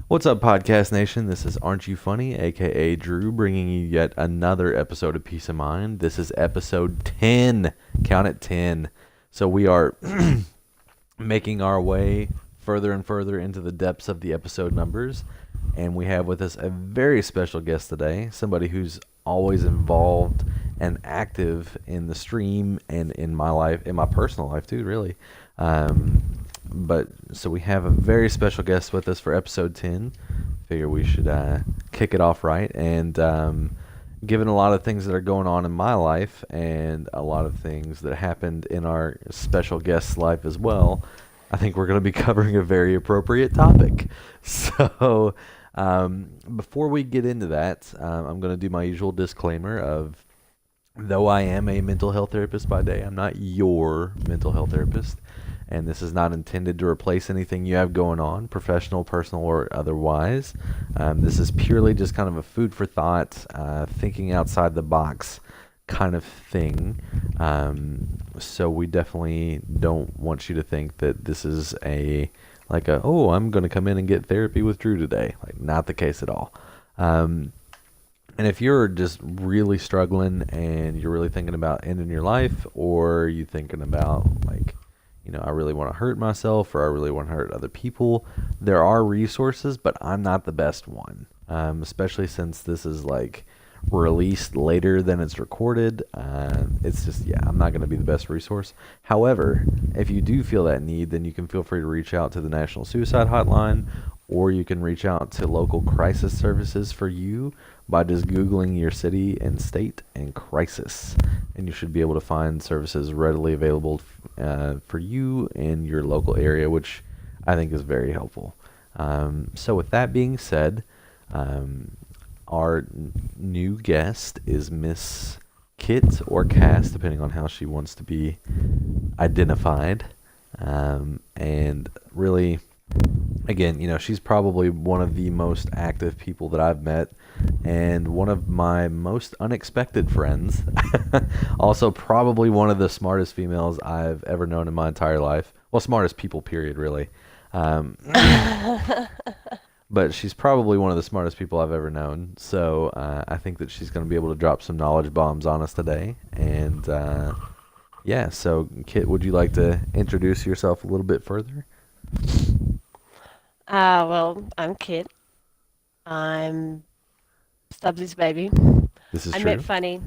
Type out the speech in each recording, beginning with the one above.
What's up, Podcast Nation? This is Aren't You Funny, aka Drew, bringing you yet another episode of Peace of Mind. This is episode 10. Count it 10. So we are making our way further and further into the depths of the episode numbers. And we have with us a very special guest today, somebody who's always involved and active in the stream and in my life, in my personal life too, really. But so we have a very special guest with us for episode 10. Figure we should kick it off right. And given a lot of things that are going on in my life and a lot of things that happened in our special guest's life as well, I think we're going to be covering a very appropriate topic. So before we get into that, I'm going to do my usual disclaimer of, though I am a mental health therapist by day, I'm not your mental health therapist. And this is not intended to replace anything you have going on, professional, personal, or otherwise. This is purely just kind of a food for thought, thinking outside the box kind of thing. So we definitely don't want you to think that this is oh, I'm going to come in and get therapy with Drew today. Like, not the case at all. And if you're just really struggling and you're really thinking about ending your life, or you thinking about I really want to hurt myself, or I really want to hurt other people, there are resources, but I'm not the best one. Especially since this is released later than it's recorded. It's just, I'm not going to be the best resource. However, if you do feel that need, then you can feel free to reach out to the National Suicide Hotline, or you can reach out to local crisis services for you by just Googling your city and state and crisis. And you should be able to find services readily available for you in your local area, which I think is very helpful. So with that being said, our new guest is Miss Kit, or Cass, depending on how she wants to be identified. And really, again, she's probably one of the most active people that I've met, and one of my most unexpected friends. Also, probably one of the smartest females I've ever known in my entire life. Well, smartest people, period, really. But she's probably one of the smartest people I've ever known. So I think that she's going to be able to drop some knowledge bombs on us today. And so Kit, would you like to introduce yourself a little bit further? Well, I'm Kit. I'm Stubbsy's baby. This is I true. met Funny.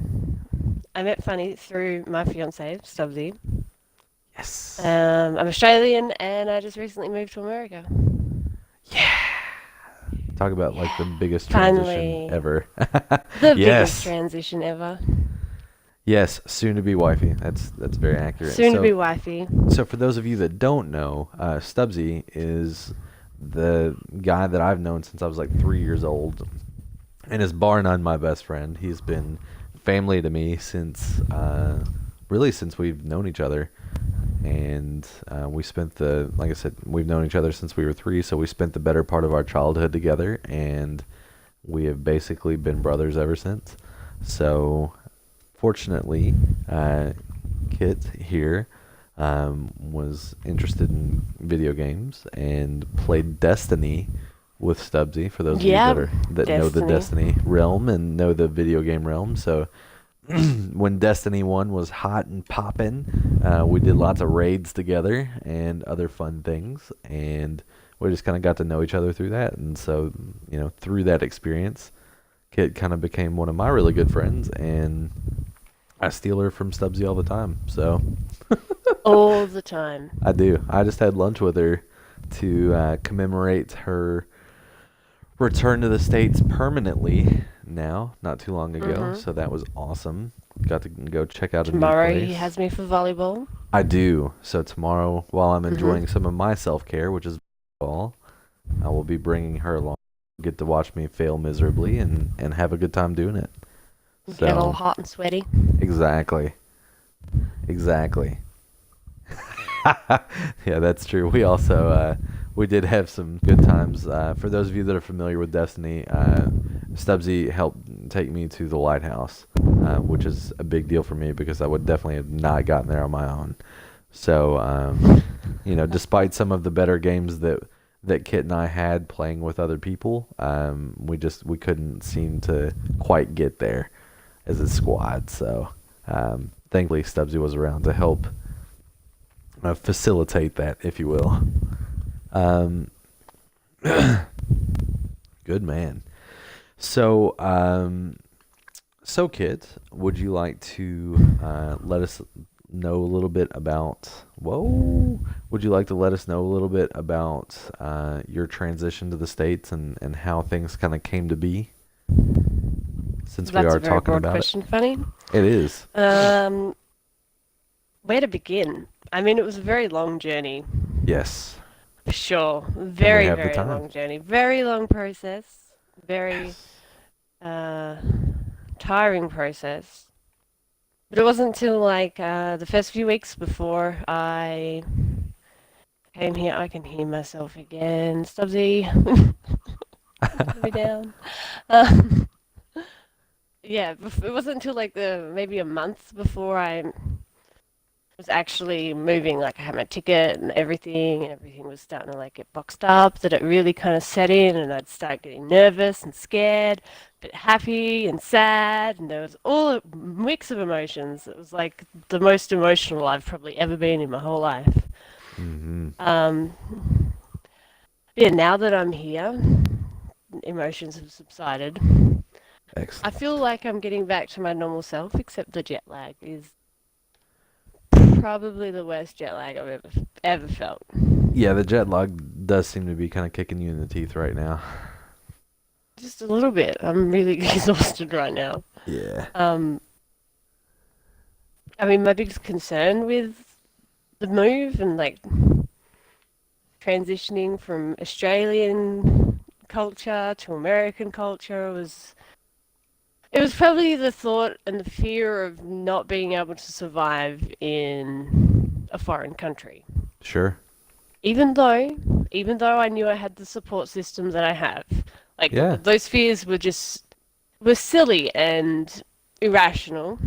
I met Funny through my fiance, Stubbsy. Yes. I'm Australian, and I just recently moved to America. Yeah. Talk about the biggest Finally. transition ever. The Yes. biggest transition ever. Yes, soon to be wifey. That's very accurate. Soon to be wifey. So for those of you that don't know, Stubbsy is the guy that I've known since I was 3 years old, and is bar none my best friend. He's been family to me since we've known each other. And we spent like I said, we've known each other since we were 3, so we spent the better part of our childhood together, and we have basically been brothers ever since. So fortunately, Kit here was interested in video games and played Destiny with Stubbsy, for those of you that know the Destiny realm and know the video game realm. So when Destiny 1 was hot and popping, we did lots of raids together and other fun things, and we just kind of got to know each other through that. And so, through that experience, Kit kind of became one of my really good friends, and I steal her from Stubbsy all the time. So all the time. I do. I just had lunch with her to commemorate her return to the States permanently now, not too long ago. Mm-hmm. So that was awesome. Got to go check out Tomorrow a new place. he has me for volleyball. I do. So tomorrow, while I'm enjoying some of my self-care, which is volleyball, I will be bringing her along. Get to watch me fail miserably and have a good time doing it. So, Get all hot and sweaty. Exactly. Yeah, that's true. We also we did have some good times. For those of you that are familiar with Destiny, Stubbsy helped take me to the lighthouse, which is a big deal for me because I would definitely have not gotten there on my own. So, despite some of the better games that that Kit and I had playing with other people. We couldn't seem to quite get there as a squad. So thankfully Stubbsy was around to help facilitate that, if you will. Um, good man. So so Kit, would you like to let us know a little bit about? Whoa! Would you like to let us know a little bit about your transition to the States and how things kind of came to be? Since we That's are a very talking broad about it, question, Funny. it is. Um, where to begin? I mean, it was a very long journey, Yes, for sure. and we Very, have the very time. long journey. Very long process. Very Yes. uh, tiring process. But it wasn't until like the first few weeks before I came here. I can hear myself again. Stubbsy, put me down. Um, yeah, it wasn't until like the maybe a month before I was actually moving. Like I had my ticket and everything was starting to like get boxed up. That it really kind of set in, and I'd start getting nervous and scared, but happy and sad, and there was all a mix of emotions. It was like the most emotional I've probably ever been in my whole life. Mm-hmm. Um, yeah, now that I'm here, emotions have subsided. I Excellent. feel like I'm getting back to my normal self, except the jet lag is probably the worst jet lag I've ever felt. Yeah, the jet lag does seem to be kind of kicking you in the teeth right now. Just a little bit. I'm really exhausted right now. Yeah. Um, I mean, my biggest concern with the move and like transitioning from Australian culture to American culture was it was probably the thought and the fear of not being able to survive in a foreign country. Sure. Even though, even though I knew I had the support system that I have, like Yeah. those fears were silly and irrational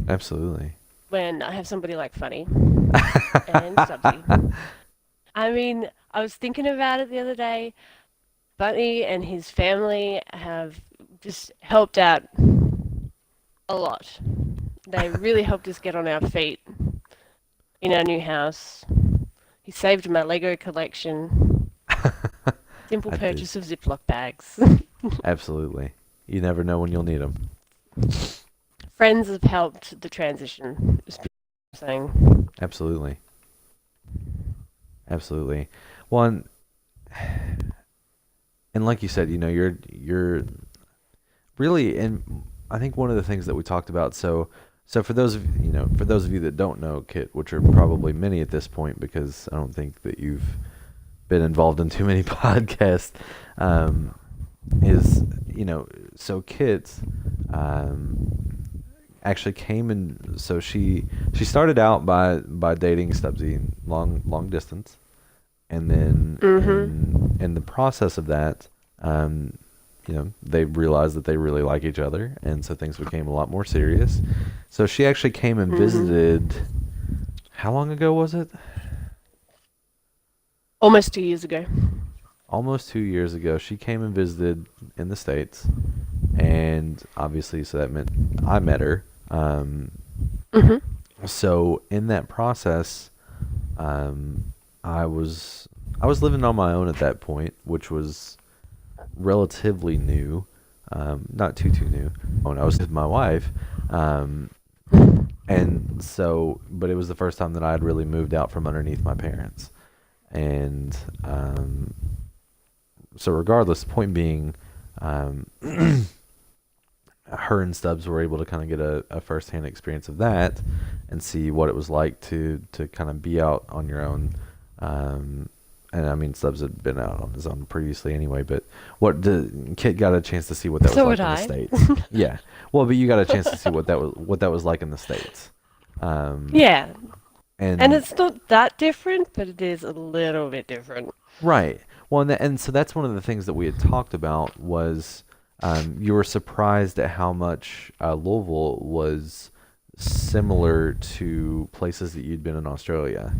Absolutely. when I have somebody like Funny and Stubbsy. I mean, I was thinking about it the other day. Bunny and his family have just helped out a lot. They really helped us get on our feet in our new house. He saved my Lego collection. Simple I did. purchase of Ziploc bags. Absolutely. You never know when you'll need them. Friends have helped the transition. Is what I'm saying. Absolutely. Absolutely. Well, and like you said, you're really, and I think one of the things that we talked about. So for those of for those of you that don't know Kit, which are probably many at this point, because I don't think that you've been involved in too many podcasts, um, is so Kit um, actually came in. So she started out by dating Stubbsy long distance, and then Mm-hmm. in the process of that, um, they realized that they really like each other, and so things became a lot more serious. So she actually came and Mm-hmm. visited. How long ago was it? Almost 2 years ago. Almost 2 years ago. She came and visited in the States, and obviously, so that meant I met her. Mm-hmm. So in that process, um, I was I was living on my own at that point, which was relatively new, not too new. When I was with my wife, um, and so, but it was the first time that I had really moved out from underneath my parents, and so regardless, the point being, um, her and Stubbs were able to kind of get a first-hand experience of that and see what it was like to kind of be out on your own. Um, and I mean, Stubbs had been out on his own previously anyway, but Kit got a chance to see what that was So like would in the I. States. Yeah. Well, but you got a chance to see what that was like in the States. Um, Yeah. And and it's not that different, but it is a little bit different. right. Well, and so that's one of the things that we had talked about was you were surprised at how much Louisville was similar to places that you'd been in Australia,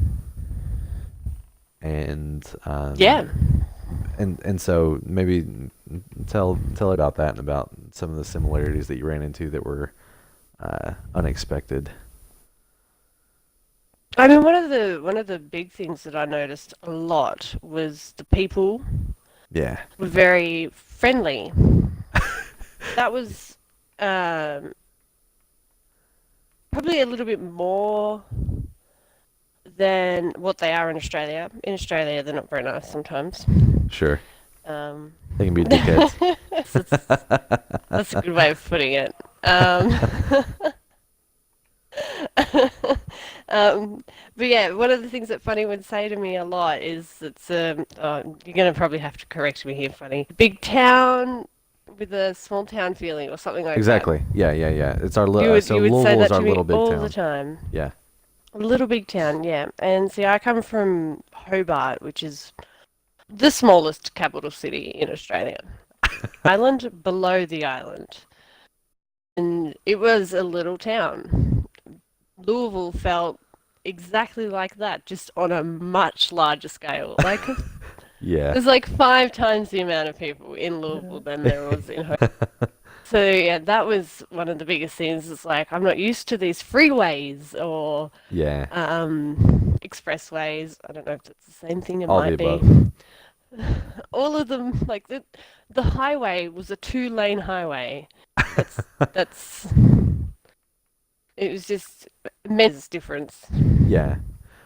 and Yeah. and so maybe tell about that and about some of the similarities that you ran into that were unexpected. I mean, one of the big things that I noticed a lot was the people Yeah, were very friendly. That was um, probably a little bit more than what they are in Australia. In Australia, they're not very nice sometimes. sure. Um, They can be dickheads. that's a good way of putting it. Um, but yeah, one of the things that Funny would say to me a lot is it's you're gonna probably have to correct me here, Funny. Big town with a small town feeling or something like that. Exactly. Yeah, yeah, yeah. It's our so You would say Louisville is that our to me little big all the town. time. Yeah. A little big town, yeah. And see, I come from Hobart, which is the smallest capital city in Australia. Island below the island. And it was a little town. Louisville felt exactly like that, just on a much larger scale. Like Yeah. there's like 5 times the amount of people in Louisville than there was in Hobart. So yeah, that was one of the biggest things. It's like I'm not used to these freeways or Yeah. expressways. I don't know if it's the same thing. It All the might be. above. All of them, like the highway was a 2-lane highway. That's it was just immense difference. Yeah.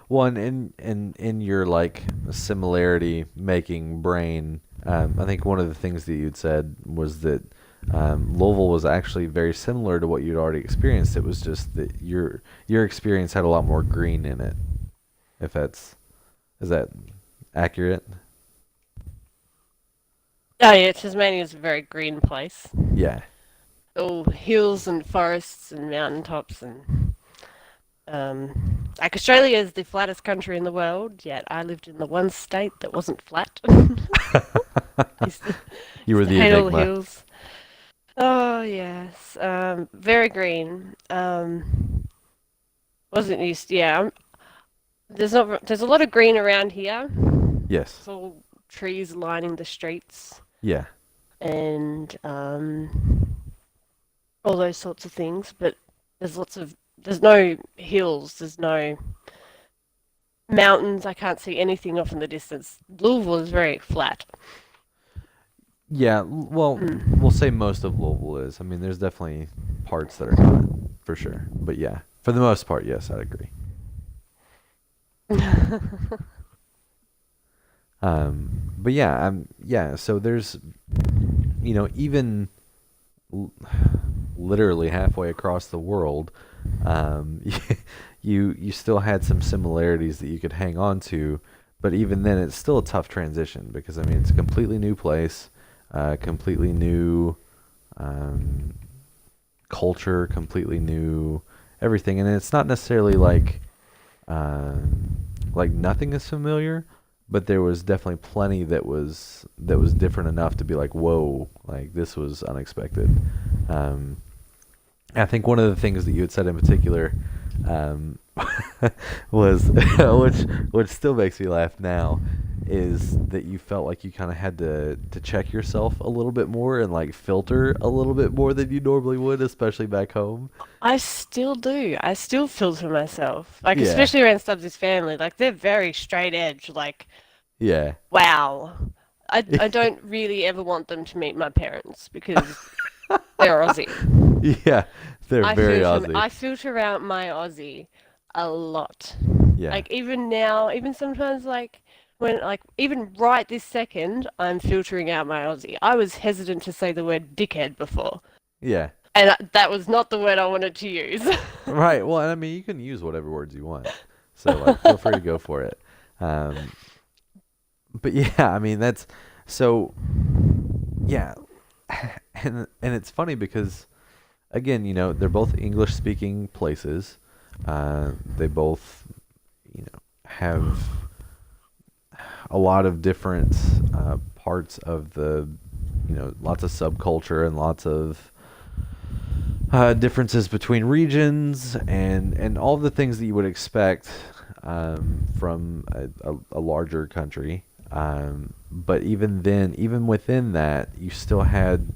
One in your like similarity making brain, I think one of the things that you'd said was that Louisville was actually very similar to what you'd already experienced. It was just that your experience had a lot more green in it. If that's is that accurate? Oh yeah, Tasmania is a very green place. Yeah. All hills and forests and mountaintops and like Australia is the flattest country in the world, yet I lived in the one state that wasn't flat. used to, You used were to the hate all the enigma. hills. Oh yes, very green. Wasn't used. Yeah, there's a lot of green around here. Yes. It's all trees lining the streets Yeah. and all those sorts of things. But there's no hills. There's no mountains. I can't see anything off in the distance. Louisville is very flat. Yeah, well, Mm. we'll say most of Louisville is. I mean, there's definitely parts that are not, for sure. But yeah, for the most part, yes, I'd agree. But yeah, yeah. So there's, even l- literally halfway across the world, um, you still had some similarities that you could hang on to. But even then, it's still a tough transition because I mean, it's a completely new place, completely new um, culture, completely new everything, and it's not necessarily like nothing is familiar, but there was definitely plenty that was different enough to be like, whoa, like this was unexpected. Um, I think one of the things that you had said in particular um, was, which still makes me laugh now, is that you felt like you kind of had to check yourself a little bit more and like filter a little bit more than you normally would, especially back home. I still do. I still filter myself. Like, Yeah, especially around Stubbs' family. Like, they're very straight edge. Like, yeah, wow. I don't really ever want them to meet my parents because they're Aussie. yeah. They're very Aussie. I filter out my Aussie a lot. Yeah, Like, even now, even sometimes, like, even right this second, I'm filtering out my Aussie. I was hesitant to say the word dickhead before. yeah. And that was not the word I wanted to use. Right. Well, I mean, you can use whatever words you want, so like, feel free to go for it. Um, but yeah, I mean, that's so. Yeah, and it's funny because again, they're both English speaking places. They both, have a lot of different parts of lots of subculture and lots of differences between regions and all the things that you would expect from a larger country. But even then, even within that, you still had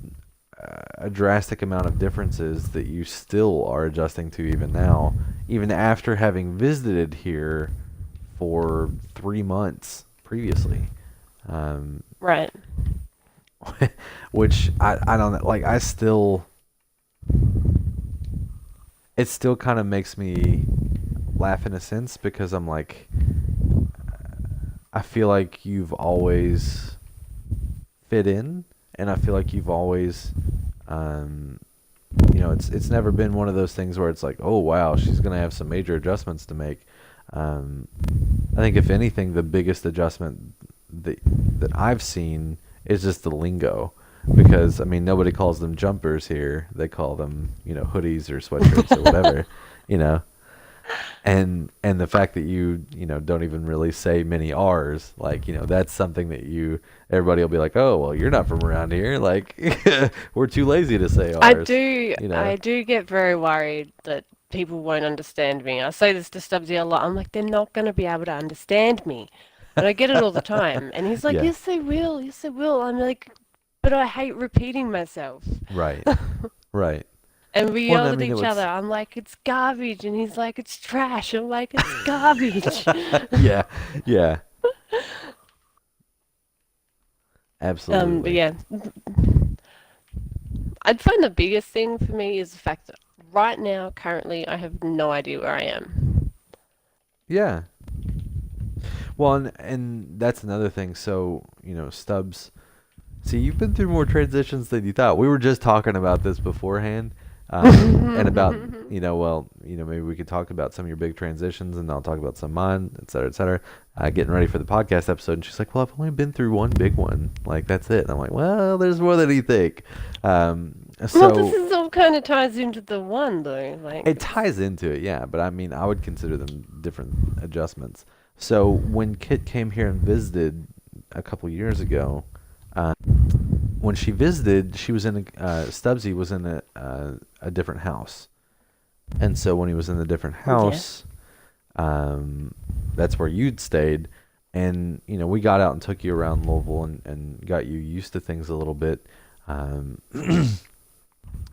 a drastic amount of differences that you still are adjusting to even now, even after having visited here for 3 months previously. Um, Right. which I don't know, like it still kind of makes me laugh in a sense because I'm like, I feel like you've always fit in, and I feel like you've always, um, it's never been one of those things where it's like, oh wow, she's gonna have some major adjustments to make. Um, I think if anything, the biggest adjustment that I've seen is just the lingo, because I mean nobody calls them jumpers here; they call them hoodies or sweatshirts or whatever, you know. And the fact that you don't even really say many R's, like that's something that everybody will be like, oh well, you're not from around here, like we're too lazy to say I R's, do you know. I do get very worried that people won't understand me. I say this to Stubbsy a lot. I'm like, they're not going to be able to understand me. And I get it all the time. And he's like, Yeah, yes, they will. Yes, they will. I'm like, but I hate repeating myself. right, right. And we Well, and yell I at mean it each other. was I'm like, it's garbage. And he's like, it's trash. I'm like, it's garbage. yeah, yeah, But absolutely. yeah, I'd find the biggest thing for me is the fact that right now, currently, I have no idea where I am. Yeah. Well, and that's another thing. So, Stubbs, see, you've been through more transitions than you thought. We were just talking about this beforehand, and about, well, maybe we could talk about some of your big transitions, and I'll talk about some of mine, et cetera, et cetera. Getting ready for the podcast episode, and she's like, "Well, I've only been through one big one. Like that's it." And I'm like, "Well, there's more than you think." Well, this So is all kind of ties into the one, though. Like, it ties into it, yeah. But I mean, I would consider them different adjustments. So when Kit came here and visited a couple years ago, when she visited, she was in Stubbsy was in a different house, and so when he was in the different yeah. house, that's where you'd stayed, and we got out and took you around Louisville and got you used to things a little bit, um,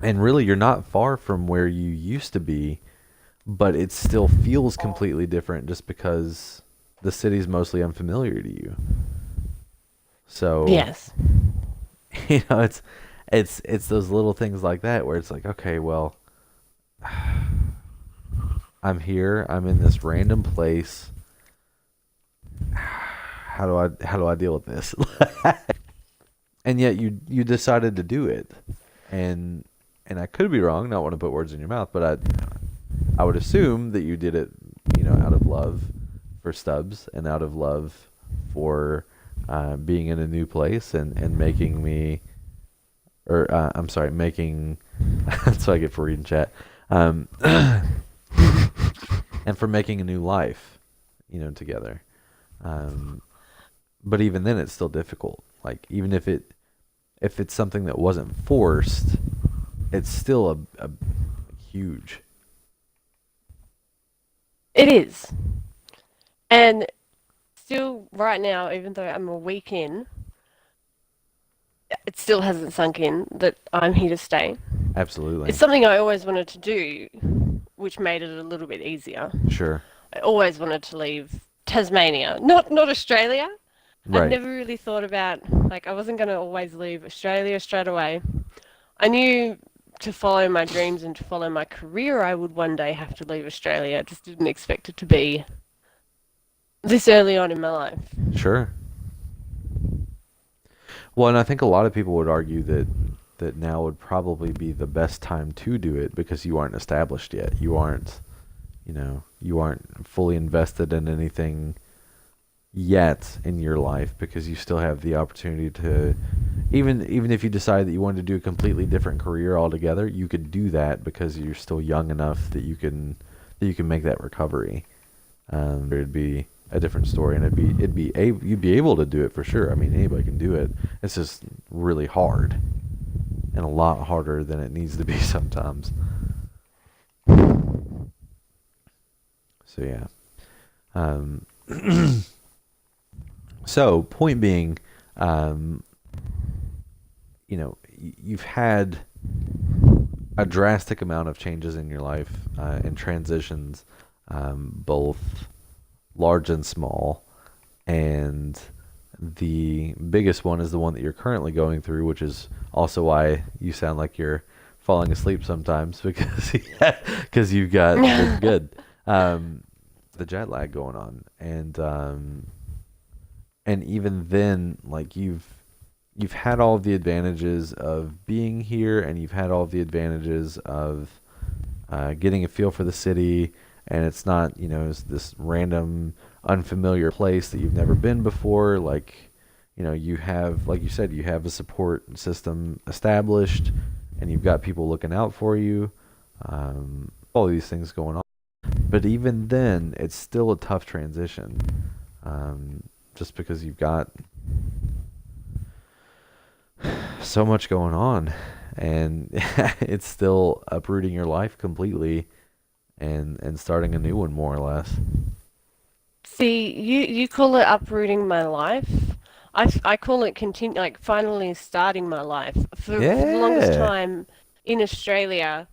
and really you're not far from where you used to be, but it still feels completely different just because the city's mostly unfamiliar to you. So Yes. it's those little things like that where it's like, okay, well, I'm here, I'm in this random place. How do I deal with this? And yet you decided to do it. And I could be wrong, not want to put words in your mouth, but I would assume that you did it, out of love for Stubbs and out of love for being in a new place and making me, or I'm sorry, making. That's what I get for reading chat, and for making a new life, together. Um, but even then, it's still difficult. Like even if it's something that wasn't forced, it's still a huge. It is. And still, right now, even though I'm a week in, it still hasn't sunk in that I'm here to stay. It's Absolutely. something I always wanted to do, which made it a little bit easier. Sure. I always wanted to leave Tasmania, not Australia. I'd Right. never really thought about, like, I wasn't going to always leave Australia straight away. I knew to follow my dreams and to follow my career, I would one day have to leave Australia. I just didn't expect it to be this early on in my life. Sure. Well, and I think a lot of people would argue that now would probably be the best time to do it because you aren't established yet. You aren't fully invested in anything yet in your life because you still have the opportunity to even if you decide that you wanted to do a completely different career altogether, you could do that because you're still young enough that you can make that recovery. It'd be a different story, and you'd be able to do it for sure. I mean, anybody can do it. It's just really hard, and a lot harder than it needs to be sometimes. So yeah. Um, so point being, um, you've had a drastic amount of changes in your life and transitions, both large and small. And the biggest one is the one that you're currently going through, which is also why you sound like you're falling asleep sometimes because because you've got good the jet lag going on, and even then, like you've had all of the advantages of being here, and you've had all of the advantages of getting a feel for the city, and it's not, it's this random, unfamiliar place that you've never been before. Like, you have, like you said, you have a support system established, and you've got people looking out for you. All these things going on. But even then, it's still a tough transition, just because you've got so much going on, and it's still uprooting your life completely and starting a new one, more or less. See, you call it uprooting my life. I call it continue, like finally starting my life. For the longest Yeah, time in Australia,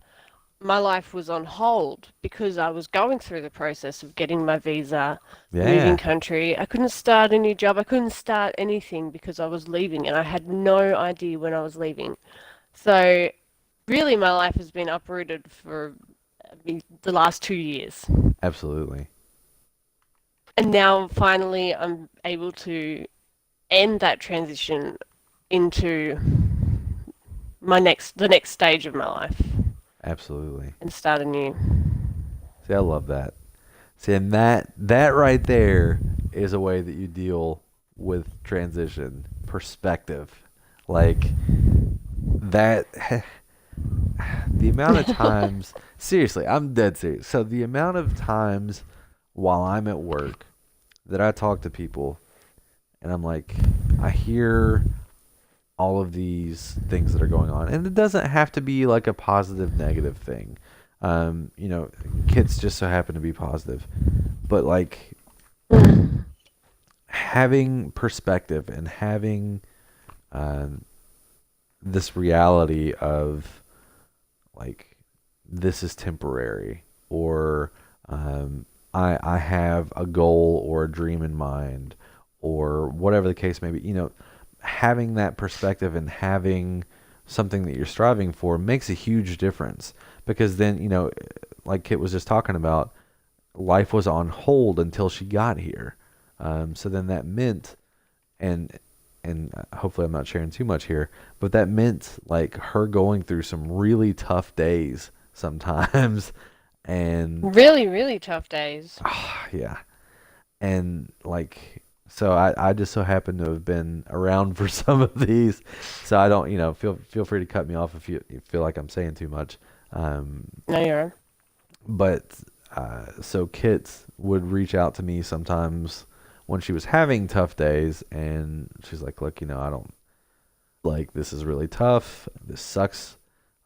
my life was on hold because I was going through the process of getting my visa, moving yeah, country. I couldn't start a new job. I couldn't start anything because I was leaving and I had no idea when I was leaving. So really my life has been uprooted for the last 2 years. absolutely. And now finally I'm able to end that transition into the next stage of my life Absolutely. and start anew. See, I love that. See, and that right there is a way that you deal with transition perspective. Like that, the amount of times, seriously, I'm dead serious. So the amount of times while I'm at work that I talk to people and I'm like, I hear all of these things that are going on, and it doesn't have to be like a positive, negative thing. Um, you know, Kits just so happen to be positive, but like having perspective and having um, this reality of like this is temporary, or I have a goal or a dream in mind, or whatever the case may be. Having that perspective and having something that you're striving for makes a huge difference, because then, like Kit was just talking about, life was on hold until she got here. So then that meant, and hopefully I'm not sharing too much here, but that meant like her going through some really tough days sometimes, and Really, really tough days. yeah, and like so I just so happen to have been around for some of these, so I don't, feel free to cut me off if you feel like I'm saying too much. Um, No, you're on. but so Kit would reach out to me sometimes when she was having tough days, and she's like, look, I don't, like, this is really tough, this sucks,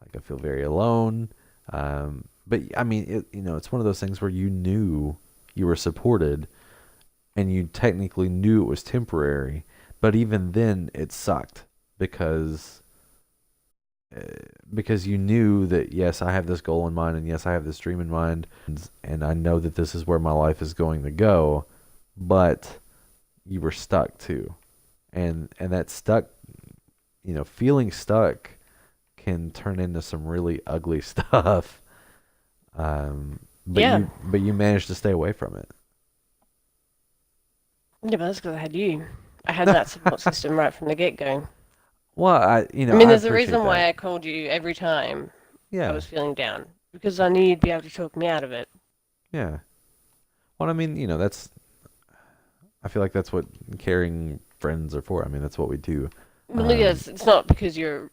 like I feel very alone. But I mean, it's one of those things where you knew you were supported, and you technically knew it was temporary, but even then it sucked because you knew that, yes, I have this goal in mind, and yes, I have this dream in mind, and I know that this is where my life is going to go, but you were stuck too, and that stuck, feeling stuck can turn into some really ugly stuff. But Yeah. you managed to stay away from it. Yeah, but that's because I had you. I had that support system right from the get-go. Well, I mean, I there's a appreciate reason that. why I called you every time I Yeah, was feeling down, because I knew you'd be able to talk me out of it. yeah. Well, I mean, I feel like that's what caring friends are for. I mean, that's what we do. Well, Um, yes, it's not because you're a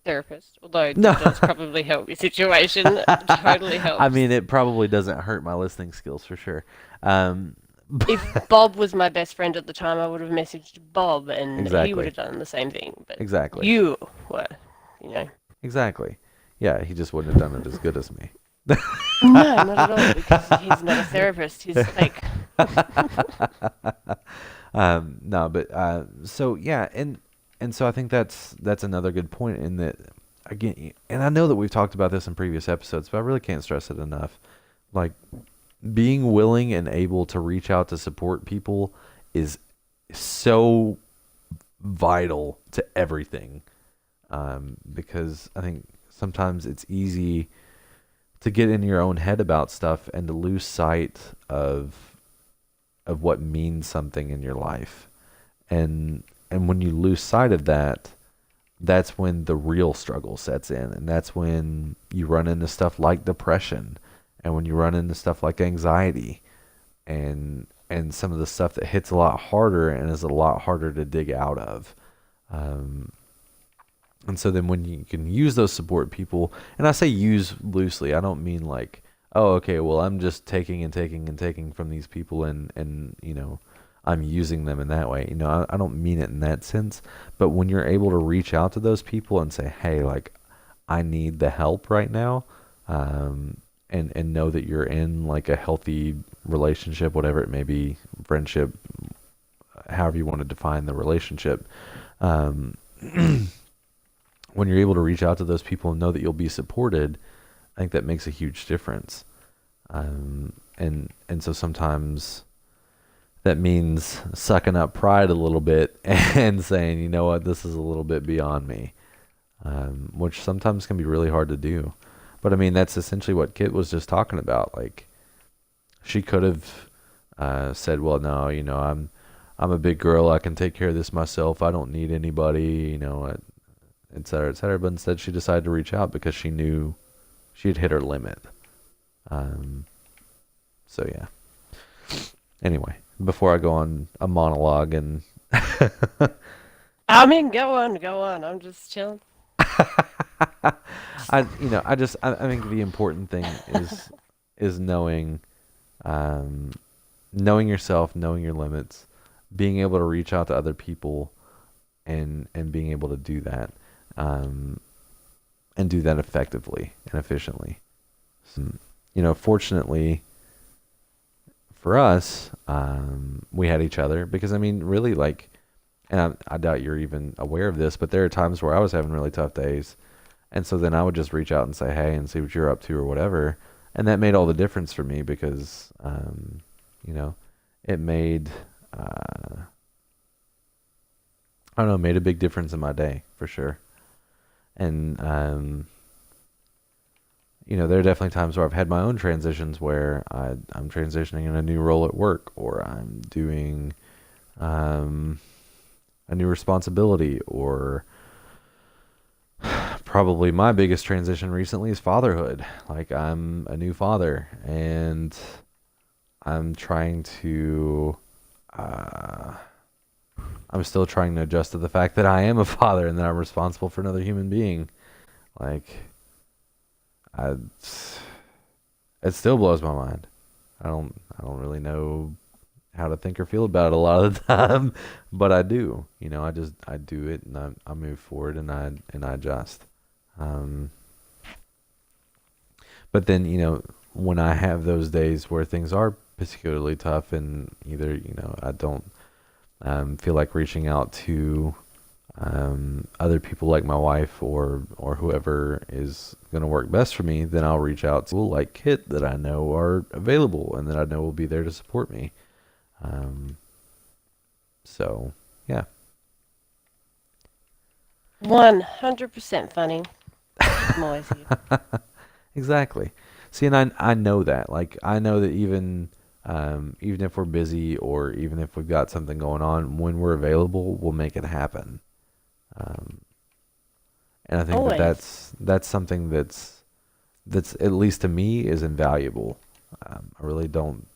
therapist, although no, that does probably help your situation. Totally I helps. mean, it probably doesn't hurt my listening skills for sure. Um, If Bob was my best friend at the time, I would have messaged Bob and he would exactly, have done the same thing. But exactly, you were, you know. exactly. Yeah, he just wouldn't have done it as good as me. No, not at all, because he's not a therapist. He's like, No, but so yeah, and so I think that's another good point in that again, and I know that we've talked about this in previous episodes, but I really can't stress it enough. Like being willing and able to reach out to support people is so vital to everything. Because I think sometimes it's easy to get in your own head about stuff and to lose sight of what means something in your life. And when you lose sight of that, that's when the real struggle sets in, and that's when you run into stuff like depression, and when you run into stuff like anxiety, and some of the stuff that hits a lot harder and is a lot harder to dig out of. Um, and so then when you can use those support people, and I say use loosely, I don't mean like, oh, okay, well, I'm just taking and taking and taking from these people and I'm using them in that way. I don't mean it in that sense. But when you're able to reach out to those people and say, hey, like, I need the help right now, and know that you're in like a healthy relationship, whatever it may be, friendship, however you want to define the relationship. Um, when you're able to reach out to those people and know that you'll be supported, I think that makes a huge difference. And so sometimes that means sucking up pride a little bit and saying, you know what, this is a little bit beyond me, which sometimes can be really hard to do. But I mean, that's essentially what Kit was just talking about. Like, she could have said, well, no, I'm a big girl. I can take care of this myself. I don't need anybody, et cetera, et cetera. But instead, she decided to reach out because she knew she had hit her limit. Um, so, yeah. Anyway, before I go on a monologue and I mean, go on, go on. I'm just chilling. I think the important thing is um, knowing yourself, knowing your limits, being able to reach out to other people, and being able to do that, um, and do that effectively and efficiently. So, fortunately for us, we had each other because I mean, really, like, and I doubt you're even aware of this, but there are times where I was having really tough days, and so then I would just reach out and say, hey, and see what you're up to or whatever, and that made all the difference for me because, you know, it made, I don't know, made a big difference in my day for sure. And there are definitely times where I've had my own transitions where I'm transitioning in a new role at work, or I'm doing um, a new responsibility, or probably my biggest transition recently is fatherhood. Like, I'm a new father, and I'm trying to, uh, I'm still trying to adjust to the fact that I am a father and that I'm responsible for another human being. Like, I, it still blows my mind. I don't really know how to think or feel about it a lot of the time, but I do. I do it, and I move forward, and I adjust. Um, but then, when I have those days where things are particularly tough, and either I don't feel like reaching out to other people like my wife or whoever is going to work best for me, then I'll reach out to people like Kit that I know are available and that I know will be there to support me. Um, so yeah, 100% funny. I'm always here. exactly. See, and I know that. Like, I know that even if we're busy or even if we've got something going on, when we're available, we'll make it happen. Um, and I think that Always. that's something that's at least to me is invaluable. I really don't.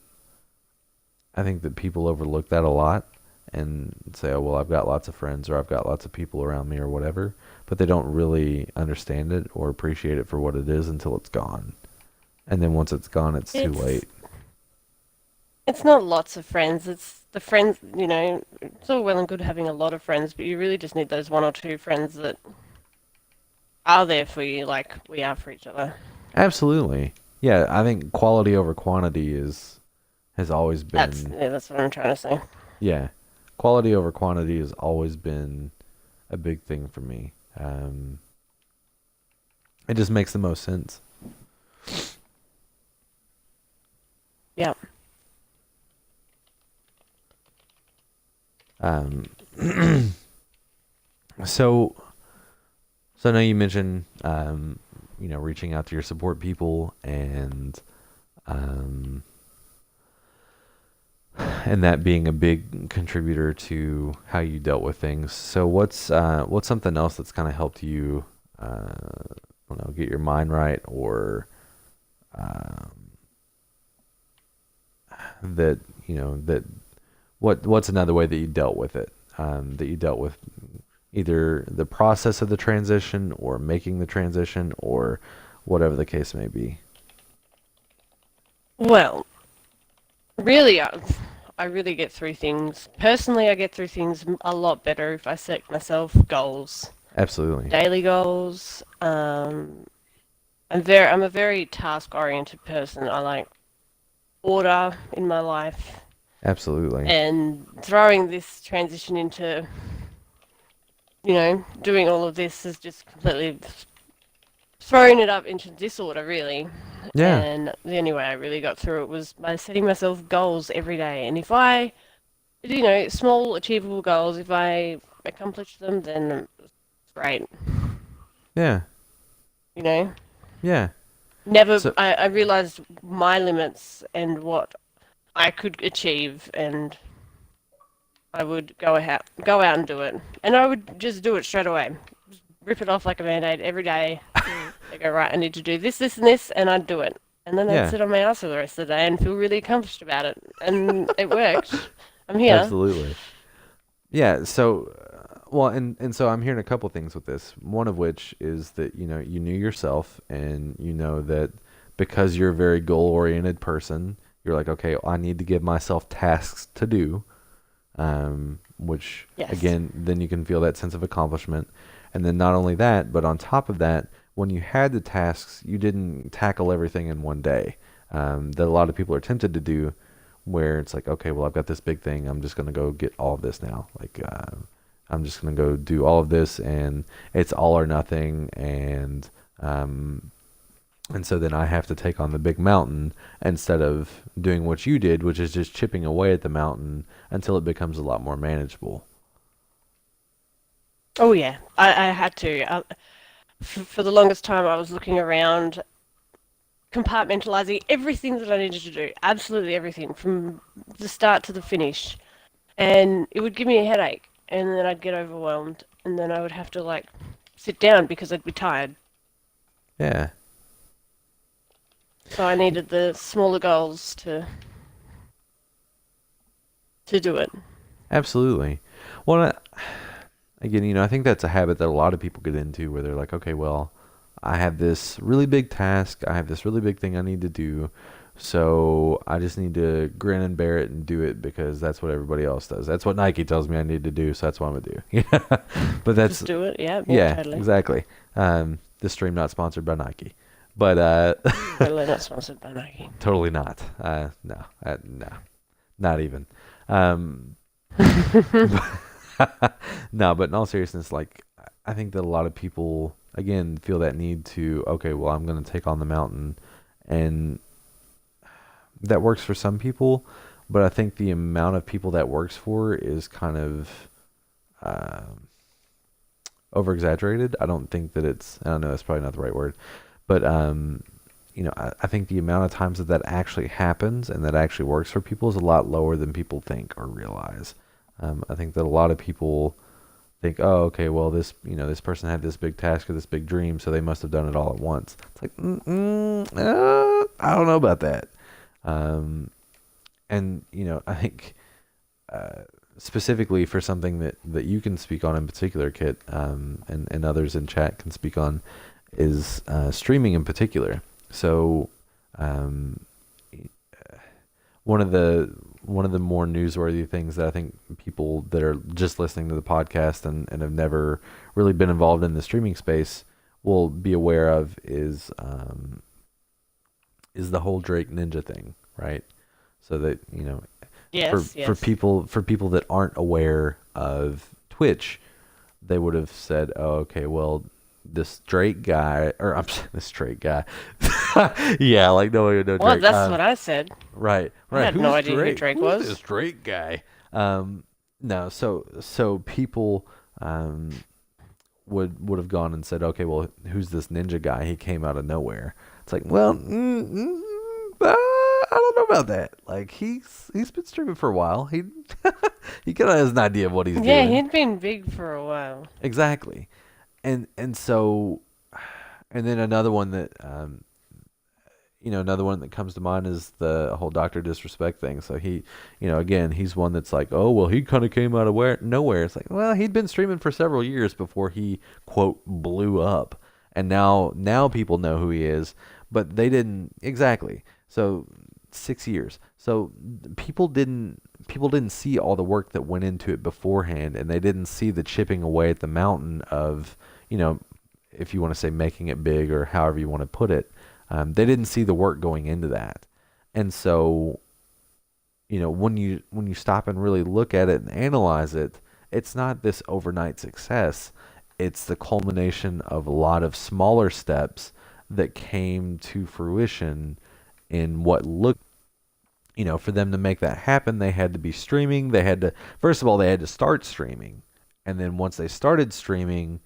I think that people overlook that a lot and say, "Oh, well, I've got lots of friends or I've got lots of people around me or whatever," but they don't really understand it or appreciate it for what it is until it's gone. And then once it's gone, it's too It's late. it's not lots of friends. It's the friends, it's all well and good having a lot of friends, but you really just need those one or two friends that are there for you like we are for each other. Absolutely. Yeah, I think quality over quantity is has always That's been yeah, that's what I'm trying to say. yeah. quality over quantity has always been a big thing for me. It just makes the most sense. Yeah. Um, so I know you mentioned, reaching out to your support people um, and that being a big contributor to how you dealt with things. So what's something else that's kind of helped you, I don't know, get your mind right, or um, that that what's another way that you dealt with it? That you dealt with either the process of the transition or making the transition or whatever the case may be. Well, really, I really get through things. Personally, I get through things a lot better if I set myself goals, Absolutely. daily goals. I'm a very task-oriented person. I like order in my life, Absolutely. and throwing this transition into, doing all of this has just completely thrown it up into disorder, really. Yeah. And the only way I really got through it was by setting myself goals every day. And if I, small achievable goals, if I accomplish them, then it's great. Yeah. You know, Yeah. never. So I realized my limits and what I could achieve, and I would go out and do it. And I would just do it straight away. Just rip it off like a band-aid every day. I go, right, I need to do this, this, and this, and I'd do it. And then I'd yeah, sit on my ass for the rest of the day and feel really accomplished about it. And it worked. I'm here. absolutely. Yeah. So, well, and so I'm hearing a couple things with this. One of which is that you knew yourself, and you know that because you're a very goal oriented person, you're like, okay, I need to give myself tasks to do. Which Yes. again, then you can feel that sense of accomplishment. And then not only that, but on top of that, when you had the tasks, you didn't tackle everything in one day. That a lot of people are tempted to do, where it's like, okay, well, I've got this big thing. I'm just going to go get all of this now. Like, I'm just going to go do all of this, and it's all or nothing. And so then I have to take on the big mountain instead of doing what you did, which is just chipping away at the mountain until it becomes a lot more manageable. Oh, yeah. I had to. For the longest time, I was looking around, compartmentalizing everything that I needed to do. Absolutely everything, from the start to the finish. And it would give me a headache. And then I'd get overwhelmed. And then I would have to, sit down because I'd be tired. Yeah, So I needed the smaller goals to do it. absolutely. Well, again, I think that's a habit that a lot of people get into where they're like, okay, well, I have this really big task. I have this really big thing I need to do. So I just need to grin and bear it and do it because that's what everybody else does. That's what Nike tells me I need to do. So that's what I'm going to do. Yeah. But that's, Just do it. Yeah, yeah, yeah, totally. exactly. This stream not sponsored by Nike, but, Totally not sponsored by Nike. totally not. No, no, not even. Um, no, but in all seriousness, like I think that a lot of people again feel that need to, okay, well, I'm going to take on the mountain, and that works for some people, but I think the amount of people that works for is kind of um, over exaggerated. I don't think that I don't know, that's probably not the right word, but I think the amount of times that actually happens and that actually works for people is a lot lower than people think or realize. I think that a lot of people think, oh, okay, well, this person had this big task or this big dream, so they must have done it all at once. It's like, I don't know about that. Um, and I think specifically for something that you can speak on in particular, Kit, and others in chat can speak on, is streaming in particular. So, um, one of the more newsworthy things that I think people that are just listening to the podcast and have never really been involved in the streaming space will be aware of is the whole Drake Ninja thing, right? So that Yes, yes. For people that aren't aware of Twitch, they would have said, "Oh, okay, well, this Drake guy, or I'm this Drake guy, yeah, like no, no Well, Drake, that's what I said. right, I right. had no Who's idea who Drake? Drake Who's this was. Drake guy? No, so people would have gone and said, okay, well, who's this ninja guy? He came out of nowhere. It's like, well, I don't know about that. Like he's been streaming for a while. He he kind of has an idea of what he's Yeah, doing. he'd been big for a while. Exactly, and so, and then another one that another one that comes to mind is the whole Doctor Disrespect thing. So he, again, he's one that's like, oh, well, he kind of came out of nowhere. It's like, well, he'd been streaming for several years before he, quote, blew up. And now people know who he is, but they didn't exactly. So 6 years. So people didn't see all the work that went into it beforehand, and they didn't see the chipping away at the mountain of, if you want to say making it big or however you want to put it. They didn't see the work going into that, and so when you stop and really look at it and analyze it, it's not this overnight success. It's the culmination of a lot of smaller steps that came to fruition in what looked. For them to make that happen, they had to be streaming. They had to, first of all, they had to start streaming, and then once they started streaming,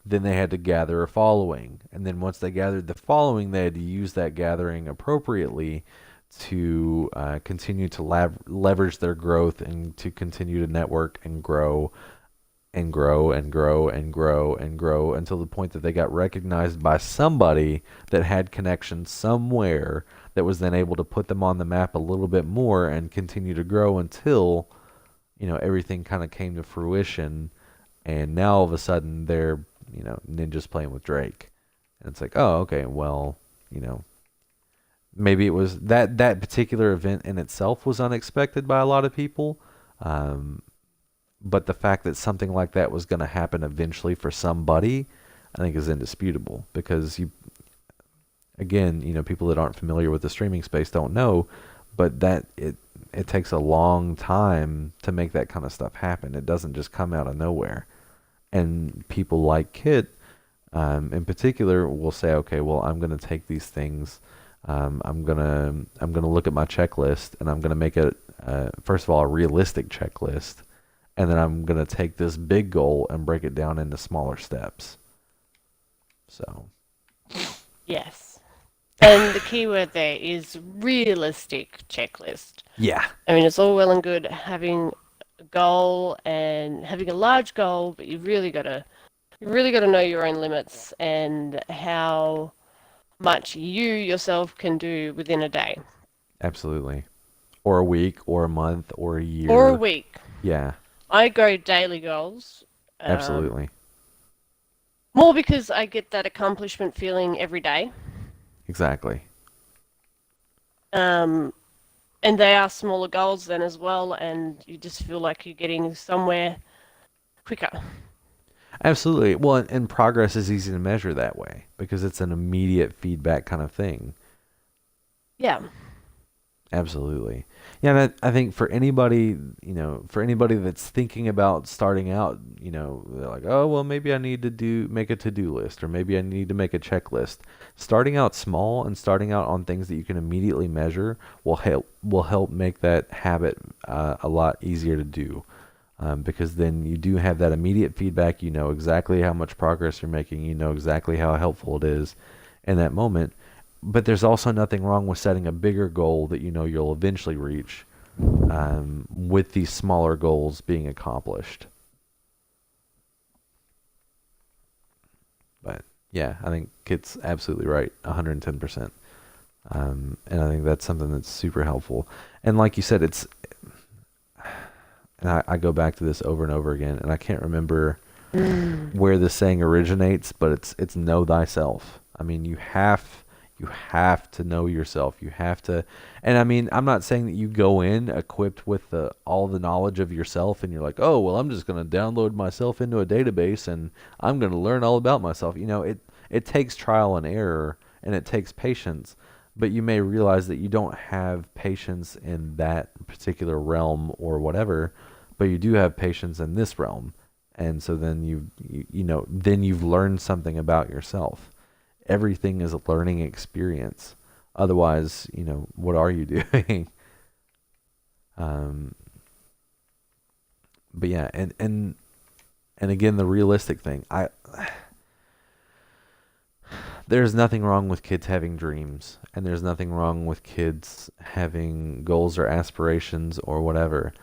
then they had to gather a following. And then once they gathered the following, they had to use that gathering appropriately to continue to leverage their growth and to continue to network and grow and grow and grow and grow and grow until the point that they got recognized by somebody that had connections somewhere that was then able to put them on the map a little bit more and continue to grow until everything kind of came to fruition, and now all of a sudden they're ninjas playing with Drake. And it's like, oh, okay, well, maybe it was that particular event in itself was unexpected by a lot of people. But the fact that something like that was going to happen eventually for somebody, I think is indisputable, because again, people that aren't familiar with the streaming space don't know, but that it takes a long time to make that kind of stuff happen. It doesn't just come out of nowhere. And people like Kit, in particular, will say, okay, well, I'm going to take these things. I'm gonna look at my checklist, and I'm gonna make it first of all a realistic checklist, and then I'm gonna take this big goal and break it down into smaller steps. So Yes. And the key word there is realistic checklist. yeah, I mean, it's all well and good having a goal and having a large goal, but you really gotta know your own limits and how much you yourself can do within a day absolutely. Or a week, or a month, or a or a year. week. Yeah, I go daily goals, um, absolutely, more because I get that accomplishment feeling every day. exactly. Um, and they are smaller goals then as well, and you just feel like you're getting somewhere quicker. Absolutely. Well, and progress is easy to measure that way because it's an immediate feedback kind of thing. Yeah. Absolutely. Yeah, and I think for anybody that's thinking about starting out, they're like, oh, well, maybe I need to make a to-do list, or maybe I need to make a checklist. Starting out small and starting out on things that you can immediately measure will help make that habit a lot easier to do. Because then you do have that immediate feedback. You know exactly how much progress you're making. You know exactly how helpful it is in that moment. But there's also nothing wrong with setting a bigger goal that you'll eventually reach, with these smaller goals being accomplished. But yeah, I think Kit's absolutely right, 110%. And I think that's something that's super helpful. And like you said, and I go back to this over and over again, and I can't remember where this saying originates, but it's know thyself. I mean, you have to know yourself. You have to, and I mean, I'm not saying that you go in equipped with all the knowledge of yourself, and you're like, oh, well, I'm just going to download myself into a database, and I'm going to learn all about myself. It takes trial and error, and it takes patience, but you may realize that you don't have patience in that particular realm or whatever, but you do have patience in this realm. And so then then you've learned something about yourself. Everything is a learning experience. Otherwise, what are you doing? um, but yeah, and again, the realistic thing. There's nothing wrong with kids having dreams, and there's nothing wrong with kids having goals or aspirations or whatever.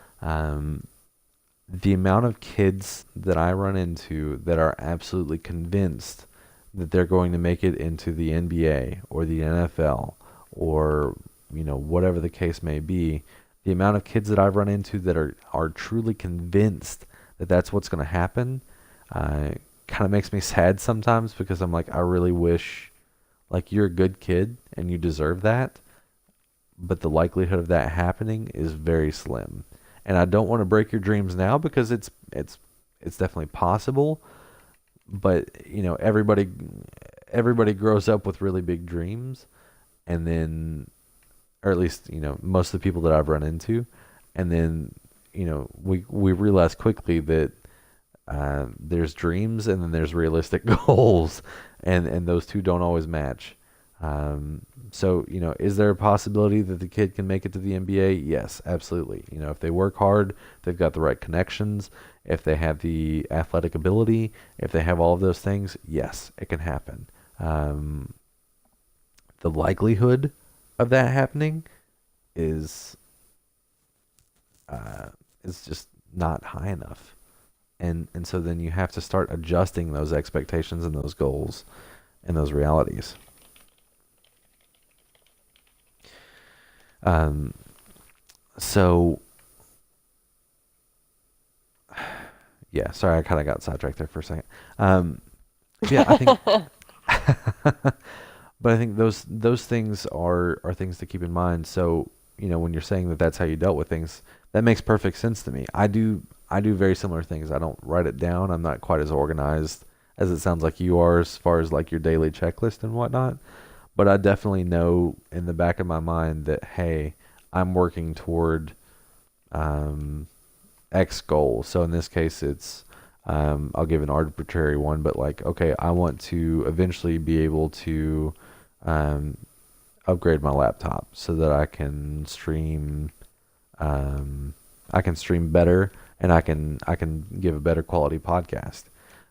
The amount of kids that I run into that are absolutely convinced that they're going to make it into the NBA or the NFL or whatever the case may be, the amount of kids that I've run into that are truly convinced that that's what's going to happen, kind of makes me sad sometimes because I'm like, I really wish, like, you're a good kid and you deserve that, but the likelihood of that happening is very slim. And I don't want to break your dreams now because it's definitely possible, but everybody grows up with really big dreams, and then, or at least most of the people that I've run into, and then we realize quickly that there's dreams and then there's realistic goals, and those two don't always match. So, is there a possibility that the kid can make it to the NBA? Yes, absolutely. If they work hard, they've got the right connections, if they have the athletic ability, if they have all of those things, yes, it can happen. The likelihood of that happening is just not high enough. And so then you have to start adjusting those expectations and those goals and those realities. Um, so yeah, sorry, I kind of got sidetracked there for a second. Yeah, I think, but I think those things are things to keep in mind. So when you're saying that that's how you dealt with things, that makes perfect sense to me. I do very similar things. I don't write it down. I'm not quite as organized as it sounds like you are as far as like your daily checklist and whatnot. But I definitely know in the back of my mind that, hey, I'm working toward um, X goal. So in this case, it's I'll give an arbitrary one, but like, okay, I want to eventually be able to um, upgrade my laptop so that um, I can stream better, and I can give a better quality podcast.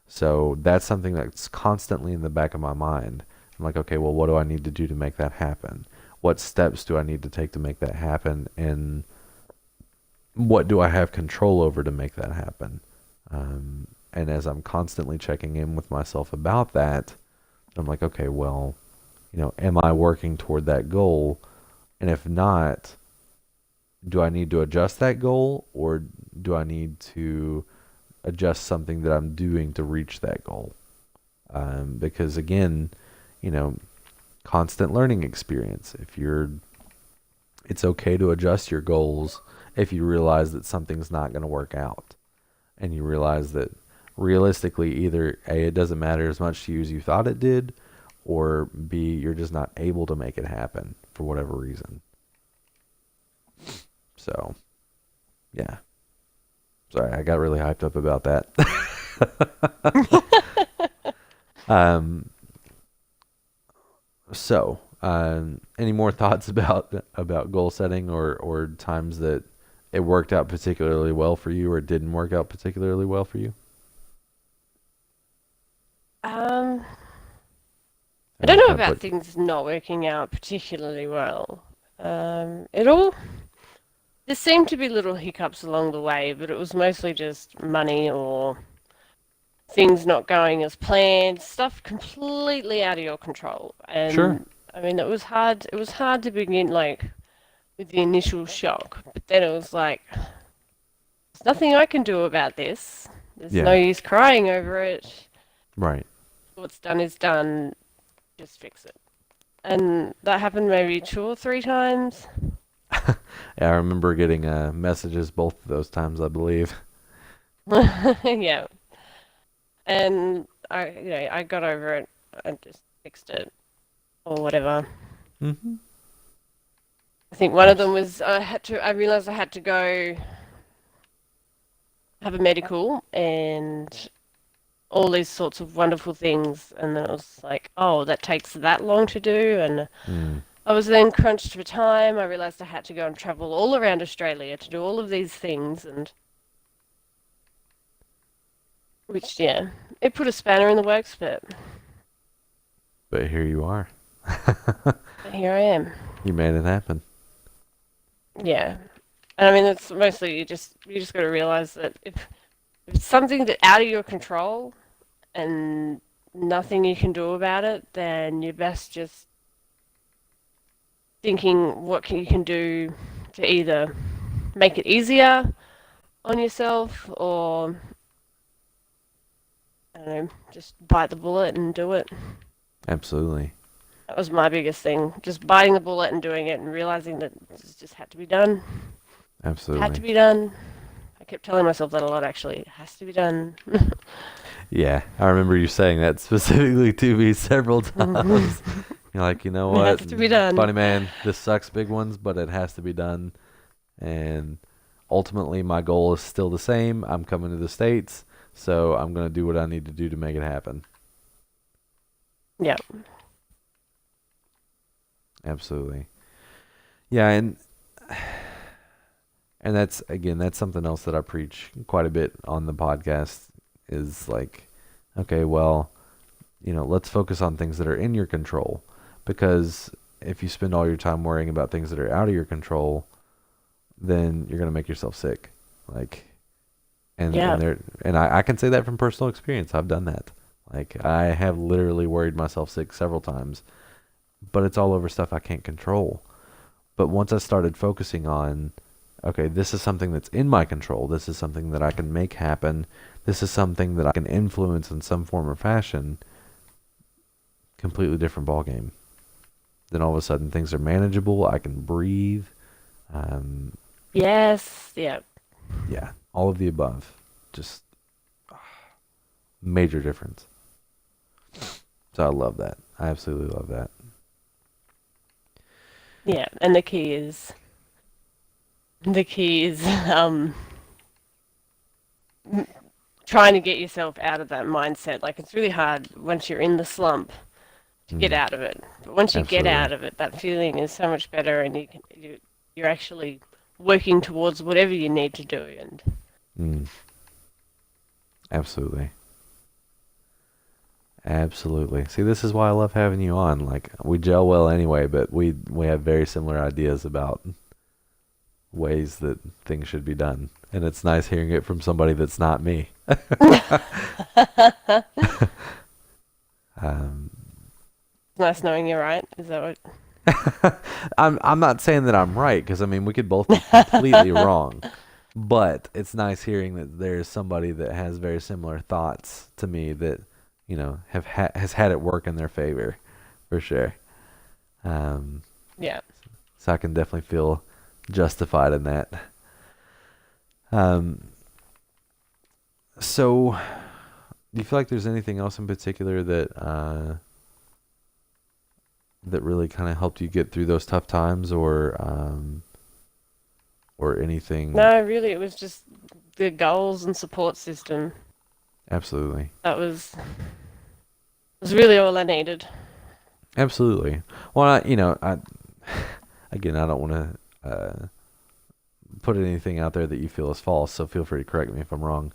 So that's something that's constantly in the back of my mind. I'm like, okay, well, what do I need to do to make that happen? What steps do I need to take to make that happen? And what do I have control over to make that happen? And as I'm constantly checking in with myself about that, I'm like, okay, well, am I working toward that goal? And if not, do I need to adjust that goal, or do I need to adjust something that I'm doing to reach that goal? Because again, you know, constant learning experience. It's okay to adjust your goals if you realize that something's not going to work out, and you realize that realistically, either A, it doesn't matter as much to you as you thought it did, or B, you're just not able to make it happen for whatever reason. So, yeah. Sorry, I got really hyped up about that. um, any more thoughts about goal setting, or times that it worked out particularly well for you or didn't work out particularly well for you? Um, I I know don't I know kind of about put, things not working out particularly well. It all there seemed to be little hiccups along the way, but it was mostly just money or things not going as planned, stuff completely out of your control. sure. And I mean, it was hard. It was hard to begin like with the initial shock, but then it was like, there's nothing I can do about this. There's no Yeah, use crying over it. right. What's done is done. Just fix it. And that happened maybe 2 or 3 times. Yeah, I remember getting messages both of those times, I believe. Yeah. And I got over it and just fixed it or whatever. Hmm. I think one of them Abs- was I realized I had to go have a medical and all these sorts of wonderful things, and then it was like, oh, that takes that long to do, and mm, I was then crunched for time. I realized I had to go and travel all around Australia to do all of these things, and which, yeah, it put a spanner in the works, but but here you are. here I am. You made it happen. Yeah. And I mean, it's mostly you just got to realize that if it's something that out of your control and nothing you can do about it, then you're best just thinking you can do to either make it easier on yourself or I don't know, just bite the bullet and do it. Absolutely. That was my biggest thing. Just biting the bullet and doing it and realizing that this just had to be done. Had to Absolutely. be done. I kept telling myself that a lot actually. It has to be done. Yeah, I remember you saying that specifically to me several times. You're like, you know It what, has to be done. funny man, this sucks, big ones, but it has to be done. And ultimately, my goal is still the same. I'm coming to the States, so I'm going to do what I need to do to make it happen. Yeah. Absolutely. Yeah, and that's again, that's something else that I preach quite a bit on the podcast is like, okay, well, let's focus on things that are in your control because if you spend all your time worrying about things that are out of your control, then you're going to make yourself sick. Like, Yeah. and I can say that from personal experience. I've done that. Like, I have literally worried myself sick several times, but it's all over stuff I can't control. But once I started focusing on, okay, this is something that's in my control. This is something that I can make happen. This is something that I can influence in some form or fashion. Completely different ballgame. Then all of a sudden things are manageable. I can breathe. Um, Yes. Yeah. yeah, all of the above. Just major difference. So I love that. I absolutely love that. Yeah. And the key is trying to get yourself out of that mindset. Like it's really hard once you're in the slump to get Mm, out of it. But once you get absolutely. out of it, that feeling is so much better, and you're actually working towards whatever you need to do. And Mm, absolutely. Absolutely. See, this is why I love having you on. Like we gel well anyway, but we have very similar ideas about ways that things should be done. And it's nice hearing it from somebody that's not me. Um, it's nice knowing you're right. Is that I'm not saying that I'm right because I mean we could both be completely what? wrong, but it's nice hearing that there's somebody that has very similar thoughts to me that has had it work in their favor, for sure. Um, Yeah. so I can definitely feel justified in that. Um, so do you feel like there's anything else in particular that really kind of helped you get through those tough times, or anything? No, really, it was just the goals and support system. Absolutely. That was really all I needed. Absolutely. Well, I again, I don't want to put anything out there that you feel is false, so feel free to correct me if I'm wrong.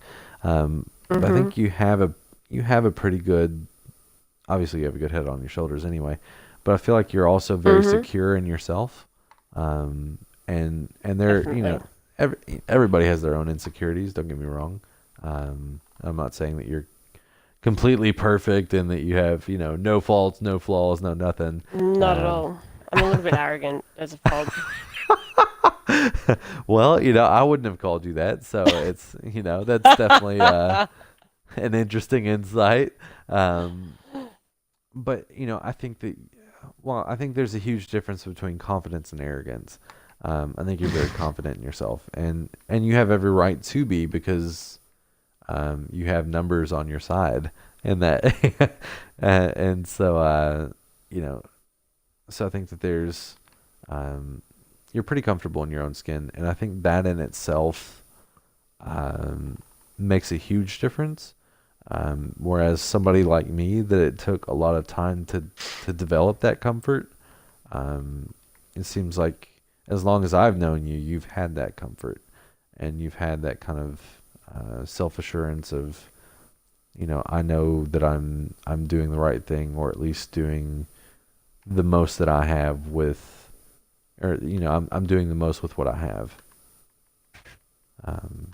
But I Mhm. think you have a pretty good. Obviously, you have a good head on your shoulders anyway, but I feel like you're also very Mhm. secure in yourself. And there, Definitely. every, everybody has their own insecurities. Don't get me wrong. I'm not saying that you're completely perfect and that you have, no faults, no flaws, no nothing. Not at Um, all. I'm a little bit arrogant as a fault. well, I wouldn't have called you that, so that's definitely an interesting insight. Um, but I think that, well, I think there's a huge difference between confidence and arrogance. I think you're very confident in yourself, and you have every right to be because you have numbers on your side, and that, and so you know, so I think that there's, um, you're pretty comfortable in your own skin, and I think that in itself um, makes a huge difference. Whereas somebody like me, that it took a lot of time to develop that comfort. Um, it seems like as long as I've known you, you've had that comfort, and you've had that kind of self assurance of, I know that I'm doing the right thing, or at least doing the most that I have with, or I'm doing the most with what I have. Um,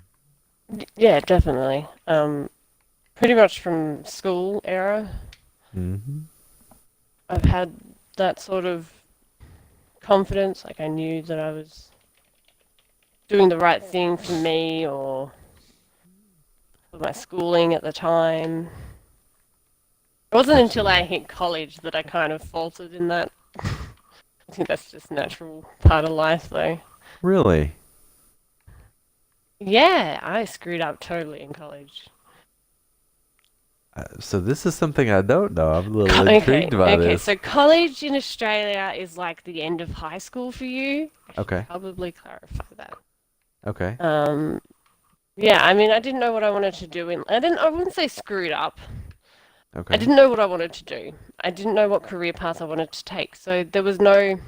Yeah, definitely. Pretty much from school era, hmm I've had that sort of confidence. Like I knew that I was doing the right thing for me or for my schooling at the time. It wasn't until I Absolutely. hit college that I kind of faltered in that. I think that's just natural part of life, though. Really? Yeah, I screwed up totally in college. So this is something I don't know. I'm a little Okay, intrigued by okay. this. So college in Australia is like the end of high school for you. I should Okay. probably clarify that. Okay. Um, yeah, I mean, I didn't know what I wanted to do, and I wouldn't say screwed up. I Okay. didn't know what I wanted to do. I didn't know what career path I wanted to take. So there was no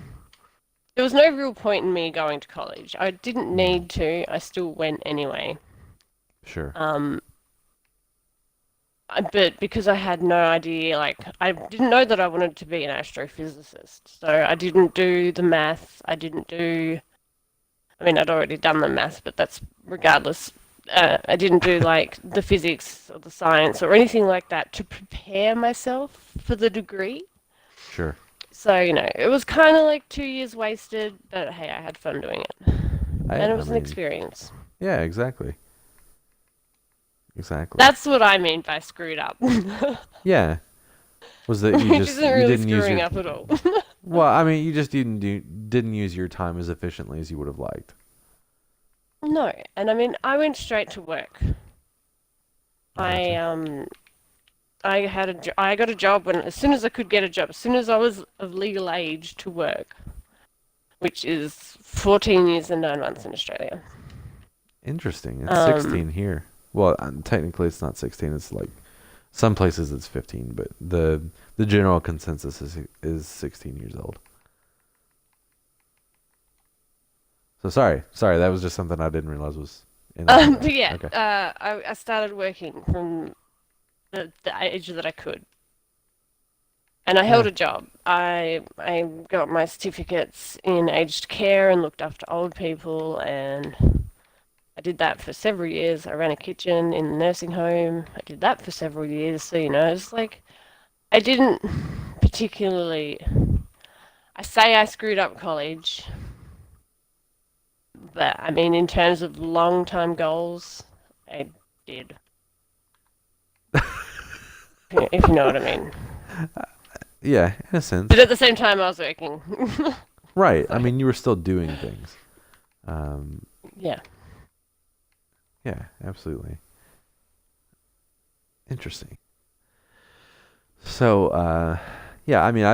real point in me going to college. I didn't Mm, need to. I still went anyway. sure. Um, but because I had no idea, like I didn't know that I wanted to be an astrophysicist. So I didn't do the math. I didn't do. I mean, I'd already done the math, but that's regardless. I didn't do like the physics or the science or anything like that to prepare myself for the degree. Sure. So, it was kind of like 2 years wasted, but hey, I had fun doing it. And it I was an mean, experience. yeah, exactly. Exactly. That's what I mean by screwed up. Which Yeah. Was that isn't you really didn't use screwing your up at all. well, I mean, you just didn't use your time as efficiently as you would have liked. No, and I mean, I went straight to work. I I gotcha. um, I got a job as soon as I could get a job, as soon as I was of legal age to work, which is 14 years and 9 months in Australia. Interesting. It's Um, 16 here. Well, technically it's not 16. It's like some places it's 15, but the general consensus is 16 years old. So sorry, that was just something I didn't realize was in but Australia. yeah, Okay. I started working from the age that I could. And I held Yeah. a job. I got my certificates in aged care and looked after old people, and I did that for several years. I ran a kitchen in the nursing home. I did that for several years. So, it's like I didn't particularly. I say I screwed up college, but I mean, in terms of long-term goals, I did, if you know what I mean. Yeah, in a But sense. at the same time, I was working. Right. I So, mean, you were still doing things. Um, yeah. yeah, absolutely. Interesting. So, yeah, I mean,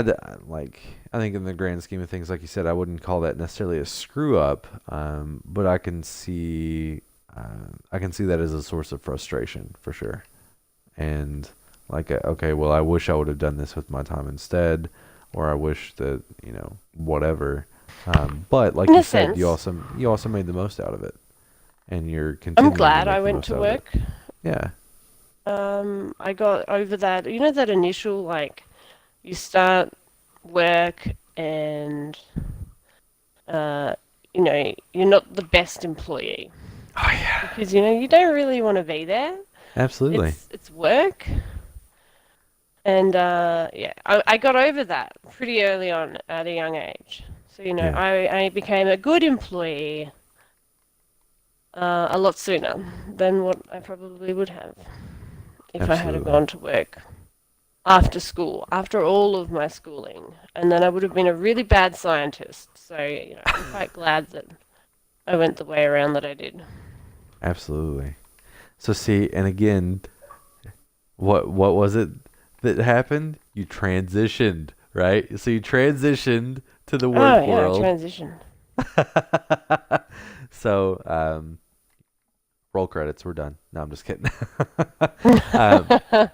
like, I think in the grand scheme of things, like you said, I wouldn't call that necessarily a screw up, but I can see that as a source of frustration for sure. And like, okay, well, I wish I would have done this with my time instead, or I wish that, whatever. But like In you a said, sense, you also made the most out of it, and you're I'm continuing to glad I make the went most to out of it. work. Yeah, I got over that, that initial, like, you start work and, uh, you're not the best employee oh yeah, because, you don't really want to be there. absolutely. It's work. And, yeah, I got over that pretty early on at a young age. So, Yeah, I became a good employee, a lot sooner than what I probably would have if I had absolutely. gone to work after school, after all of my schooling, and then I would have been a really bad scientist. So, I'm quite glad that I went the way around that I did. Absolutely. So see, and again, what was it that happened? You transitioned, right? So you transitioned to the Oh, work yeah, world, transition. So, roll credits. We're done. No, I'm just kidding. um,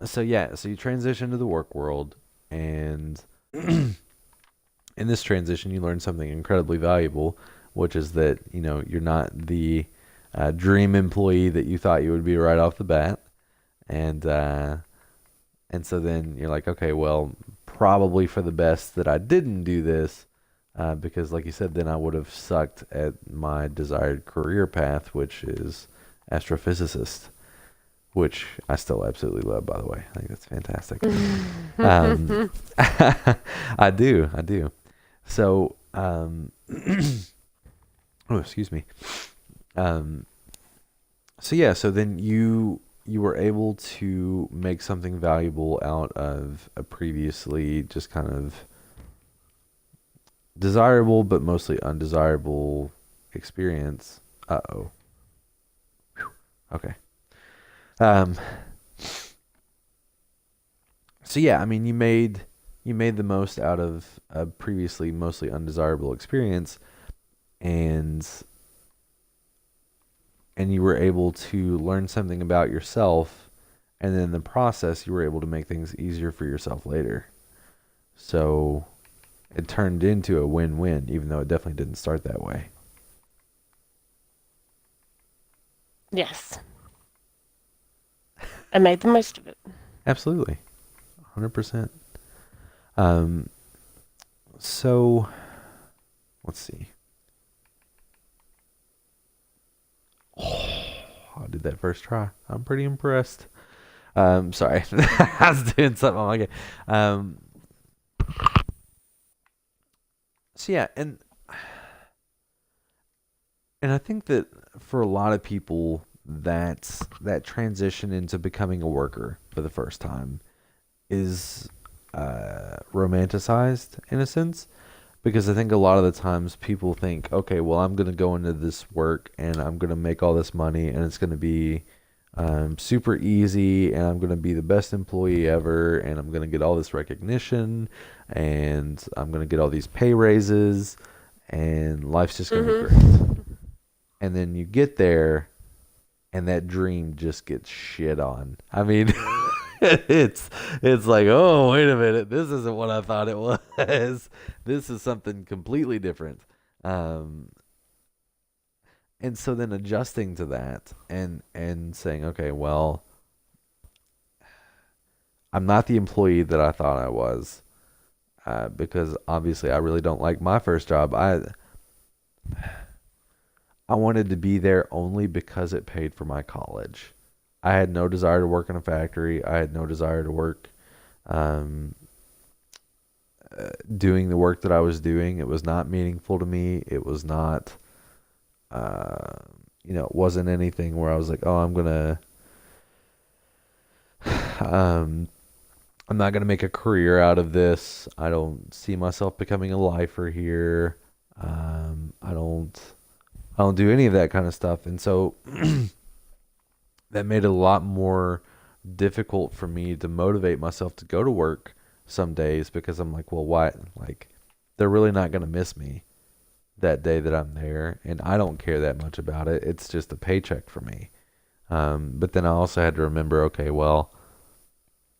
so yeah, so you transition to the work world, and in this transition, you learn something incredibly valuable, which is that you're not the dream employee that you thought you would be right off the bat, and so then you're like, okay, well, probably for the best that I didn't do this, because like you said, then I would have sucked at my desired career path, which is astrophysicist, which I still absolutely love, by the way. I think that's fantastic. Um, I do. So, oh, excuse me. Um, so yeah, so then you were able to make something valuable out of a previously just kind of desirable but mostly undesirable experience. Uh-oh. Whew. Okay. Um, so yeah, I mean, you made the most out of a previously mostly undesirable experience, and you were able to learn something about yourself, and then in the process you were able to make things easier for yourself later. So it turned into a win-win, even though it definitely didn't start that way. Yes, I made the most of it. Absolutely. 100%. Um, so let's see. Oh, I did that first try. I'm pretty impressed. Sorry. I was doing something on my game. Um, so yeah, and I think that for a lot of people, that transition into becoming a worker for the first time is romanticized in a sense, because I think a lot of the times people think, okay, well, I'm going to go into this work and I'm going to make all this money and it's going to be super easy and I'm going to be the best employee ever and I'm going to get all this recognition and I'm going to get all these pay raises and life's just going to be Mm-hmm. great. And then you get there and that dream just gets shit on. I mean, it's like, oh, wait a minute, this isn't what I thought it was. This is something completely different. Um, and so then adjusting to that and saying, okay, well, I'm not the employee that I thought I was, because obviously I really don't like my first job. I wanted to be there only because it paid for my college. I had no desire to work in a factory. I had no desire to work um, doing the work that I was doing. It was not meaningful to me. It was not, uh, it wasn't anything where I was like, oh, um, I'm not gonna make a career out of this. I don't see myself becoming a lifer here. I don't do any of that kind of stuff, and so that made it a lot more difficult for me to motivate myself to go to work some days, because I'm like, well, why? Like, they're really not going to miss me that day that I'm there, and I don't care that much about it. It's just a paycheck for me. But then I also had to remember, okay, well,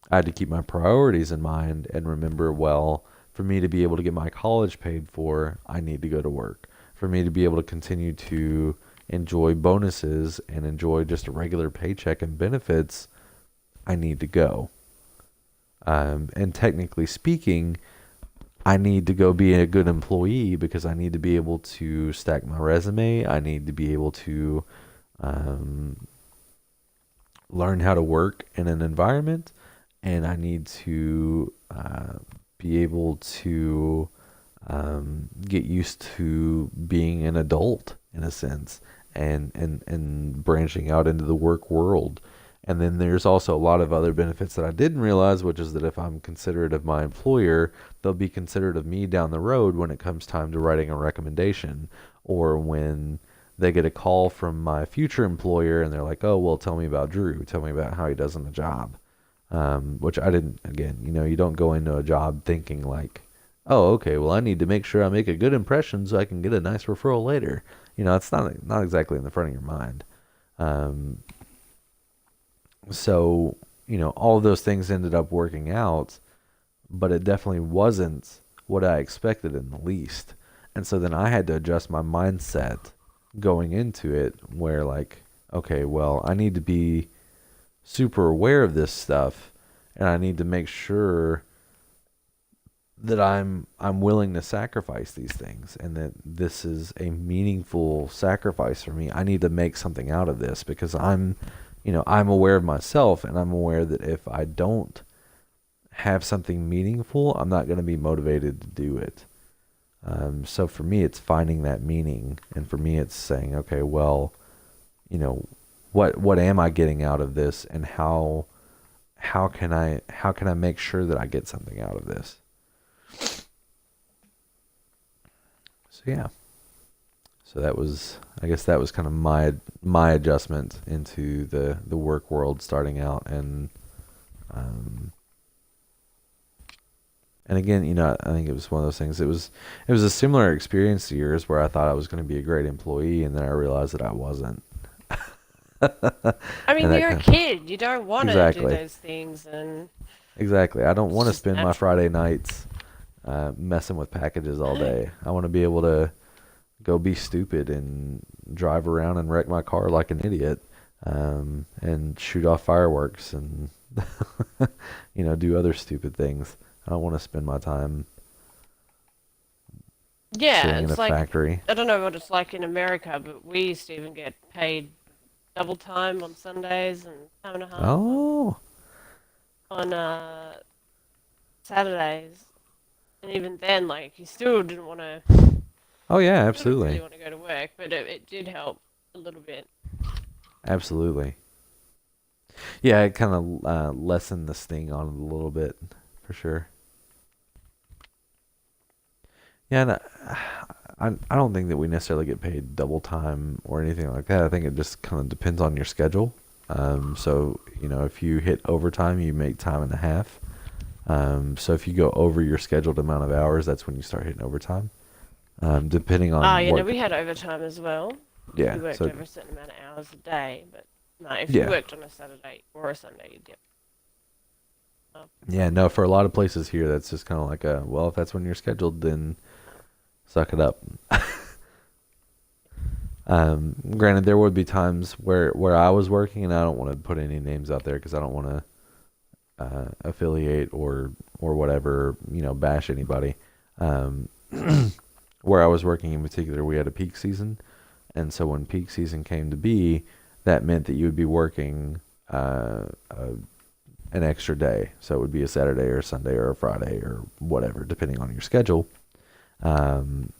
I had to keep my priorities in mind and remember, well, for me to be able to get my college paid for, I need to go to work. For me to be able to continue to enjoy bonuses and enjoy just a regular paycheck and benefits, I need to go. And technically speaking, I need to go be a good employee because I need to be able to stack my resume. I need to be able to um, learn how to work in an environment, and I need to be able to get used to being an adult in a sense, and branching out into the work world. And then there's also a lot of other benefits that I didn't realize, which is that if I'm considerate of my employer, they'll be considerate of me down the road when it comes time to writing a recommendation, or when they get a call from my future employer and they're like, oh, well, tell me about Drew. Tell me about how he does in the job. Which I didn't, again, you don't go into a job thinking like, oh, okay, well, I need to make sure I make a good impression so I can get a nice referral later. It's not exactly in the front of your mind. Um, so, all of those things ended up working out, but it definitely wasn't what I expected in the least. And so then I had to adjust my mindset going into it where like, okay, well, I need to be super aware of this stuff and I need to make sure that I'm willing to sacrifice these things and that this is a meaningful sacrifice for me. I need to make something out of this because I'm aware of myself and I'm aware that if I don't have something meaningful, I'm not going to be motivated to do it. So for me, it's finding that meaning, and for me, it's saying, okay, well, you know, what am I getting out of this, and how can I make sure that I get something out of this? So yeah, so I guess that was kind of my adjustment into the work world starting out, um, and again, I think it was one of those things. It was a similar experience to yours where I thought I was going to be a great employee, and then I realized that I wasn't. I And mean, that you're a kind kid. You don't want to do exactly, those things, and exactly. I don't it's want to just spend my natural. Friday nights messing with packages all No. day. I want to be able to go be stupid and drive around and wreck my car like an idiot, and shoot off fireworks and do other stupid things. I don't want to spend my time Yeah, sitting in a it's like factory. I don't know what it's like in America, but we used to even get paid double time on Sundays and time and a half Oh, on Saturdays. And even then, like you still didn't want to, oh yeah, still didn't really absolutely, want to go to work, but it did help a little bit. absolutely. Yeah, it kind of lessened the sting on it a little bit, for sure. Yeah, and I don't think that we necessarily get paid double time or anything like that. I think it just kind of depends on your schedule. So if you hit overtime, you make time and a half. So if you go over your scheduled amount of hours, that's when you start hitting overtime. Depending Ah, on what, we had overtime as well if yeah. you worked So over a certain amount of hours a day. But no, if you yeah, worked on a Saturday or a Sunday, you'd get up. yeah. No, for a lot of places here, that's just kind of like well, if that's when you're scheduled, then suck it up. Granted, there would be times where I was working, and I don't want to put any names out there because I don't want to affiliate or whatever, bash anybody. Um, where I was working in particular, we had a peak season, and so when peak season came to be, that meant that you would be working an extra day. So it would be a Saturday or a Sunday or a Friday or whatever, depending on your schedule. Um,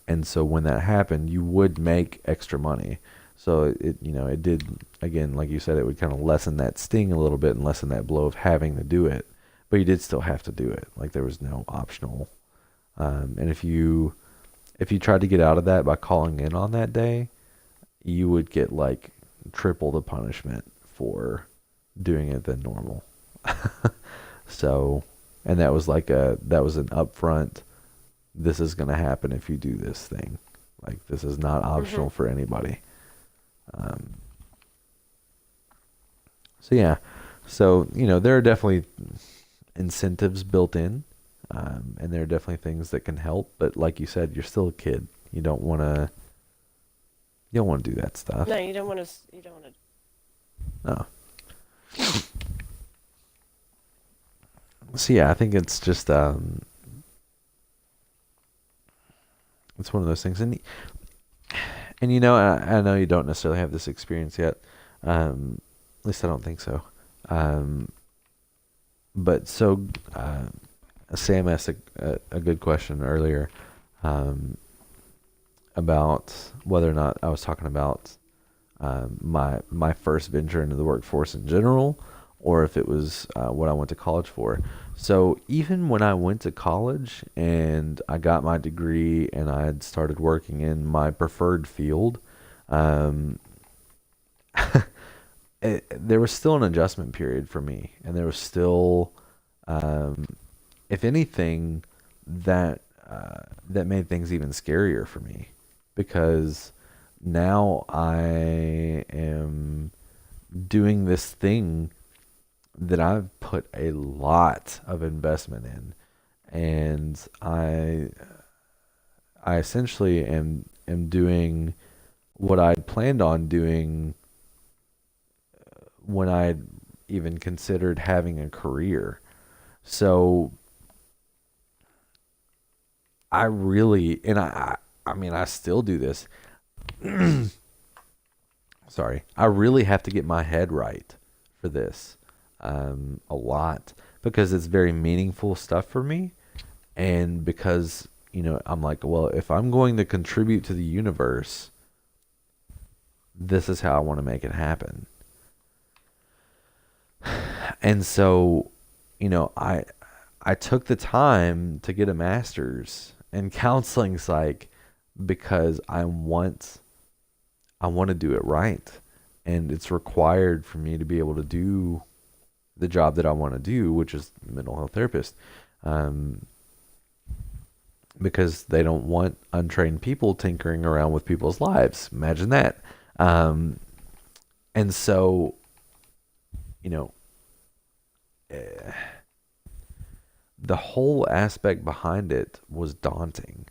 and so when that happened, you would make extra money. So it did, again, like you said, it would kind of lessen that sting a little bit and lessen that blow of having to do it. But you did still have to do it. Like there was no optional. And if you tried to get out of that by calling in on that day, you would get like triple the punishment for doing it than normal. So, and that was an upfront. This is going to happen if you do this thing. Like this is not optional Mhm. for anybody. Um, so yeah, so there are definitely incentives built in, and there are definitely things that can help. But like you said, you're still a kid. You don't want to do that No, stuff. you don't want to. You don't want to. No. So yeah, I think it's just it's one of those things, and I know you don't necessarily have this experience yet. At least I don't think so. Um, but so Sam asked a good question earlier, um, about whether or not I was talking about my first venture into the workforce in general, or if it was what I went to college for. So even when I went to college and I got my degree and I had started working in my preferred field, um, there was still an adjustment period for me, and there was still, um, if anything, that made things even scarier for me, because now I am doing this thing that I've put a lot of investment in, and I essentially am doing what I'd planned on doing when I'd even considered having a career. So I really, and I mean, I still do this. Sorry, I really have to get my head right for this, a lot, because it's very meaningful stuff for me, and because I'm like, well, if I'm going to contribute to the universe, this is how I want to make it happen. And so, I took the time to get a master's in counseling psych because I want to do it right. And it's required for me to be able to do the job that I want to do, which is mental health therapist. Um, because they don't want untrained people tinkering around with people's lives. Imagine that. Um, and so, you know, eh, the whole aspect behind it was daunting.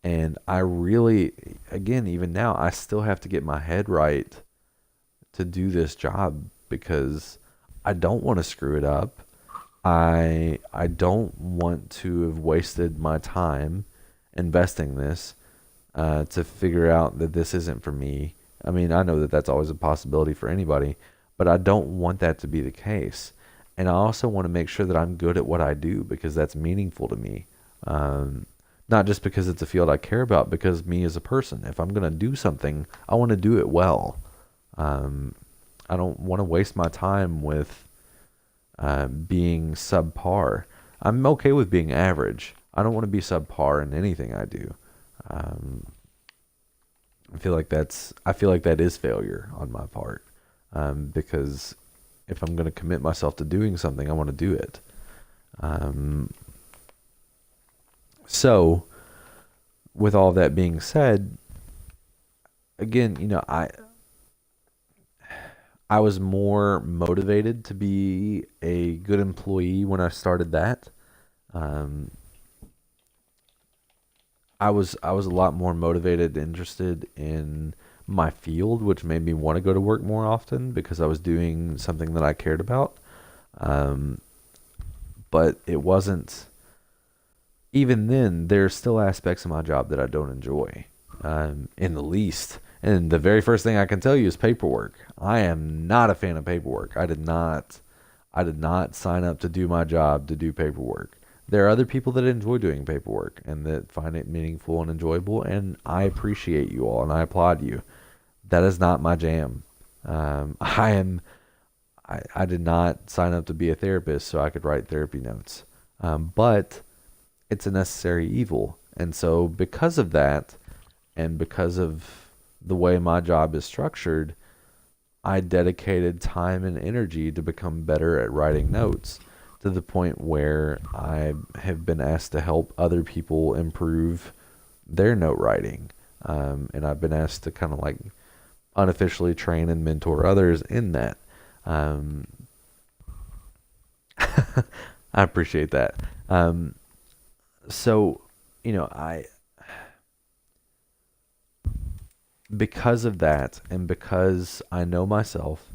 And I really, again, even now, I still have to get my head right to do this job, because I don't want to screw it up. I don't want to have wasted my time investing this, to figure out that this isn't for me. I mean, I know that that's always a possibility for anybody, but I don't want that to be the case. And I also want to make sure that I'm good at what I do, because that's meaningful to me. Um, Not just because it's a field I care about, because me as a person, if I'm going to do something, I want to do it well. Um, I don't want to waste my time with being subpar. I'm okay with being average. I don't want to be subpar in anything I do. Um, I feel like that is failure on my part, because if I'm going to commit myself to doing something, I want to do it. Um, so, with all that being said, again, I was more motivated to be a good employee when I started that. Um, I was a lot more motivated, interested in my field, which made me want to go to work more often, because I was doing something that I cared about. Um, but it wasn't. Even then, there's still aspects of my job that I don't enjoy, in the least. And the very first thing I can tell you is paperwork. I am not a fan of paperwork. I did not sign up to do my job to do paperwork. There are other people that enjoy doing paperwork and that find it meaningful and enjoyable, and I appreciate you all and I applaud you. That is not my jam. I did not sign up to be a therapist so I could write therapy notes. But it's a necessary evil. And so, because of that, and because of the way my job is structured, I dedicated time and energy to become better at writing notes, to the point where I have been asked to help other people improve their note writing. And I've been asked to kind of like unofficially train and mentor others in that. Um, I appreciate that. So, I, because of that, and because I know myself,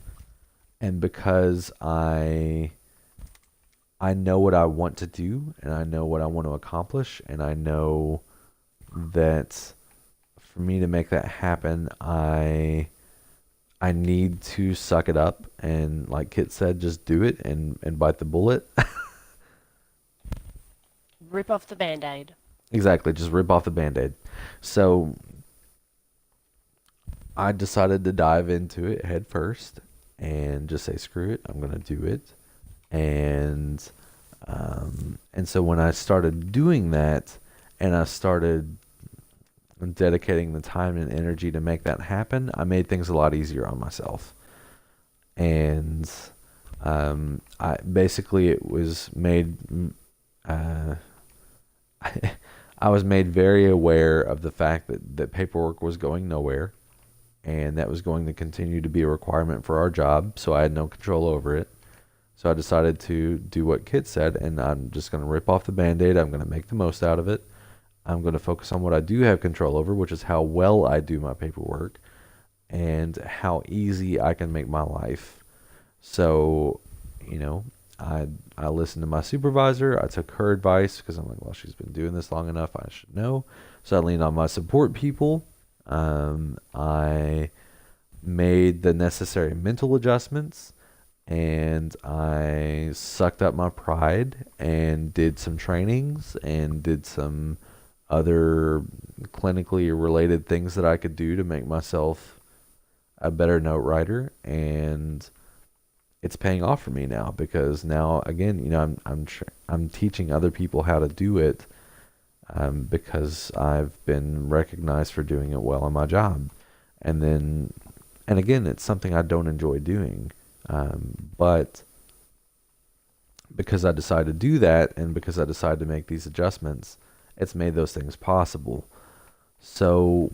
and because I know what I want to do, and I know what I want to accomplish, and I know that for me to make that happen, I need to suck it up and, like Kit said, just do it and bite the bullet. Rip off the band-aid. Exactly, just rip off the band-aid. So I decided to dive into it head first and just say, screw it, I'm gonna do it. And and so when I started doing that, and I started dedicating the time and energy to make that happen, I made things a lot easier on myself. And I basically, it was made, uh, I was made very aware of the fact that paperwork was going nowhere and that was going to continue to be a requirement for our job, so I had no control over it. So I decided to do what Kit said, and I'm just going to rip off the band-aid. I'm going to make the most out of it. I'm going to focus on what I do have control over, which is how well I do my paperwork and how easy I can make my life. So, you know, I listened to my supervisor. I took her advice because I'm like, well, she's been doing this long enough. I should know. So I leaned on my support people. I made the necessary mental adjustments and I sucked up my pride and did some trainings and did some other clinically related things that I could do to make myself a better note writer, and it's paying off for me now because now again, I'm teaching other people how to do it, because I've been recognized for doing it well in my job, and then and again, it's something I don't enjoy doing, but because I decided to do that and because I decided to make these adjustments, it's made those things possible. So,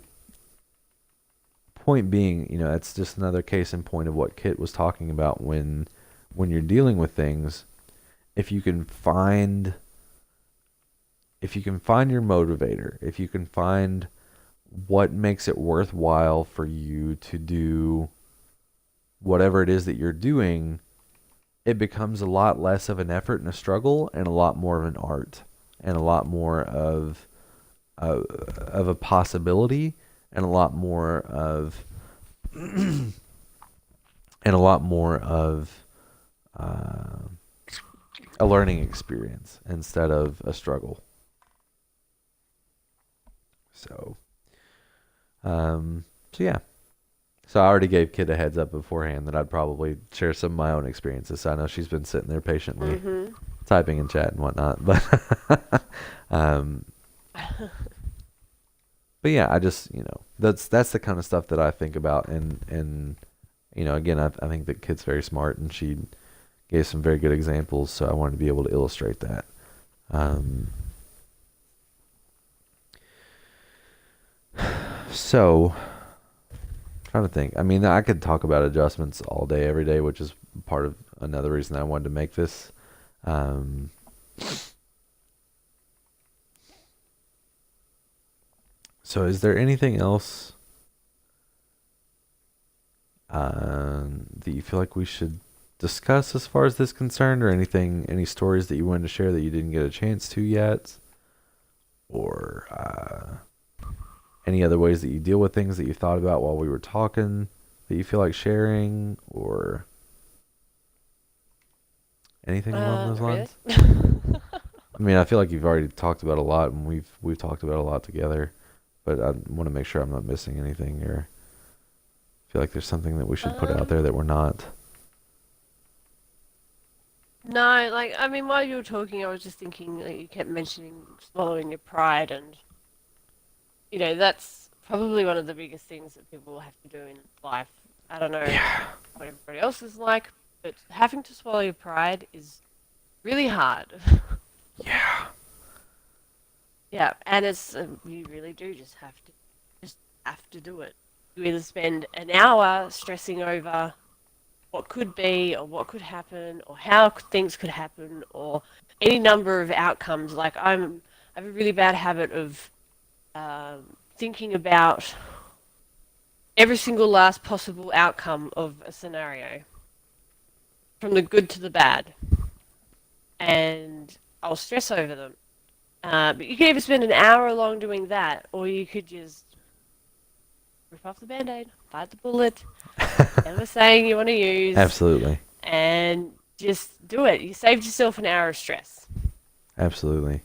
point being, it's just another case in point of what Kit was talking about when you're dealing with things. If you can find your motivator, if you can find what makes it worthwhile for you to do whatever it is that you're doing, it becomes a lot less of an effort and a struggle and a lot more of an art and a lot more of a possibility and a lot more of and a lot more of a learning experience instead of a struggle. So, so yeah. So I already gave Kid a heads up beforehand that I'd probably share some of my own experiences. So I know she's been sitting there patiently typing in chat and whatnot, but but yeah, I just that's the kind of stuff that I think about, and again, I think that Kid's very smart, and she gave some very good examples, so I wanted to be able to illustrate that. So trying to think. I mean, I could talk about adjustments all day, every day, which is part of another reason I wanted to make this. Um, so, is there anything else that you feel like we should discuss as far as this concerned, or any stories that you wanted to share that you didn't get a chance to yet, or any other ways that you deal with things that you thought about while we were talking that you feel like sharing, or anything along those lines? I mean, I feel like you've already talked about a lot, and we've talked about a lot together, but I want to make sure I'm not missing anything, or feel like there's something that we should put out there that we're not. No, like, I mean, while you were talking, I was just thinking, like, you kept mentioning swallowing your pride, and, that's probably one of the biggest things that people have to do in life. I don't know Yeah. what everybody else is like, but having to swallow your pride is really hard. Yeah. Yeah, and it's you really do just have to do it. You either spend an hour stressing over what could be or what could happen or how things could happen or any number of outcomes. Like I have a really bad habit of thinking about every single last possible outcome of a scenario, from the good to the bad, and I'll stress over them. But you could either spend an hour long doing that, or you could just rip off the band-aid, bite the bullet, whatever saying you want to use, Absolutely. and just do it. You saved yourself an hour of stress. Absolutely.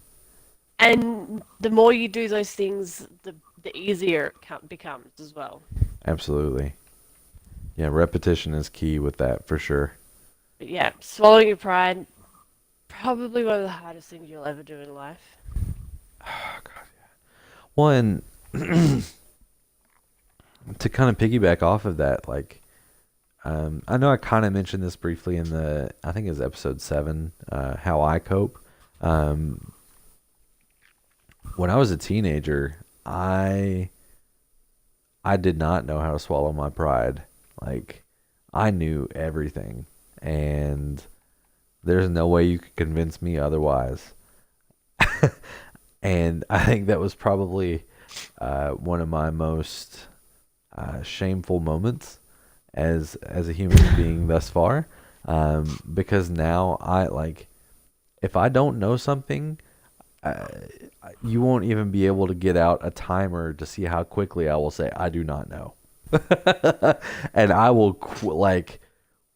And the more you do those things, the easier it becomes as well. Absolutely. Yeah, repetition is key with that for sure. But yeah, swallowing your pride, probably one of the hardest things you'll ever do in life. Oh, God, yeah. Well, and to kind of piggyback off of that, like, I know I kind of mentioned this briefly in I think it was episode 7, how I cope. Um, when I was a teenager, I did not know how to swallow my pride. Like, I knew everything, and there's no way you could convince me otherwise. And I think that was probably one of my most shameful moments as a human being thus far. Because now I like, if I don't know something, uh, you won't even be able to get out a timer to see how quickly I will say I do not know. And I will like,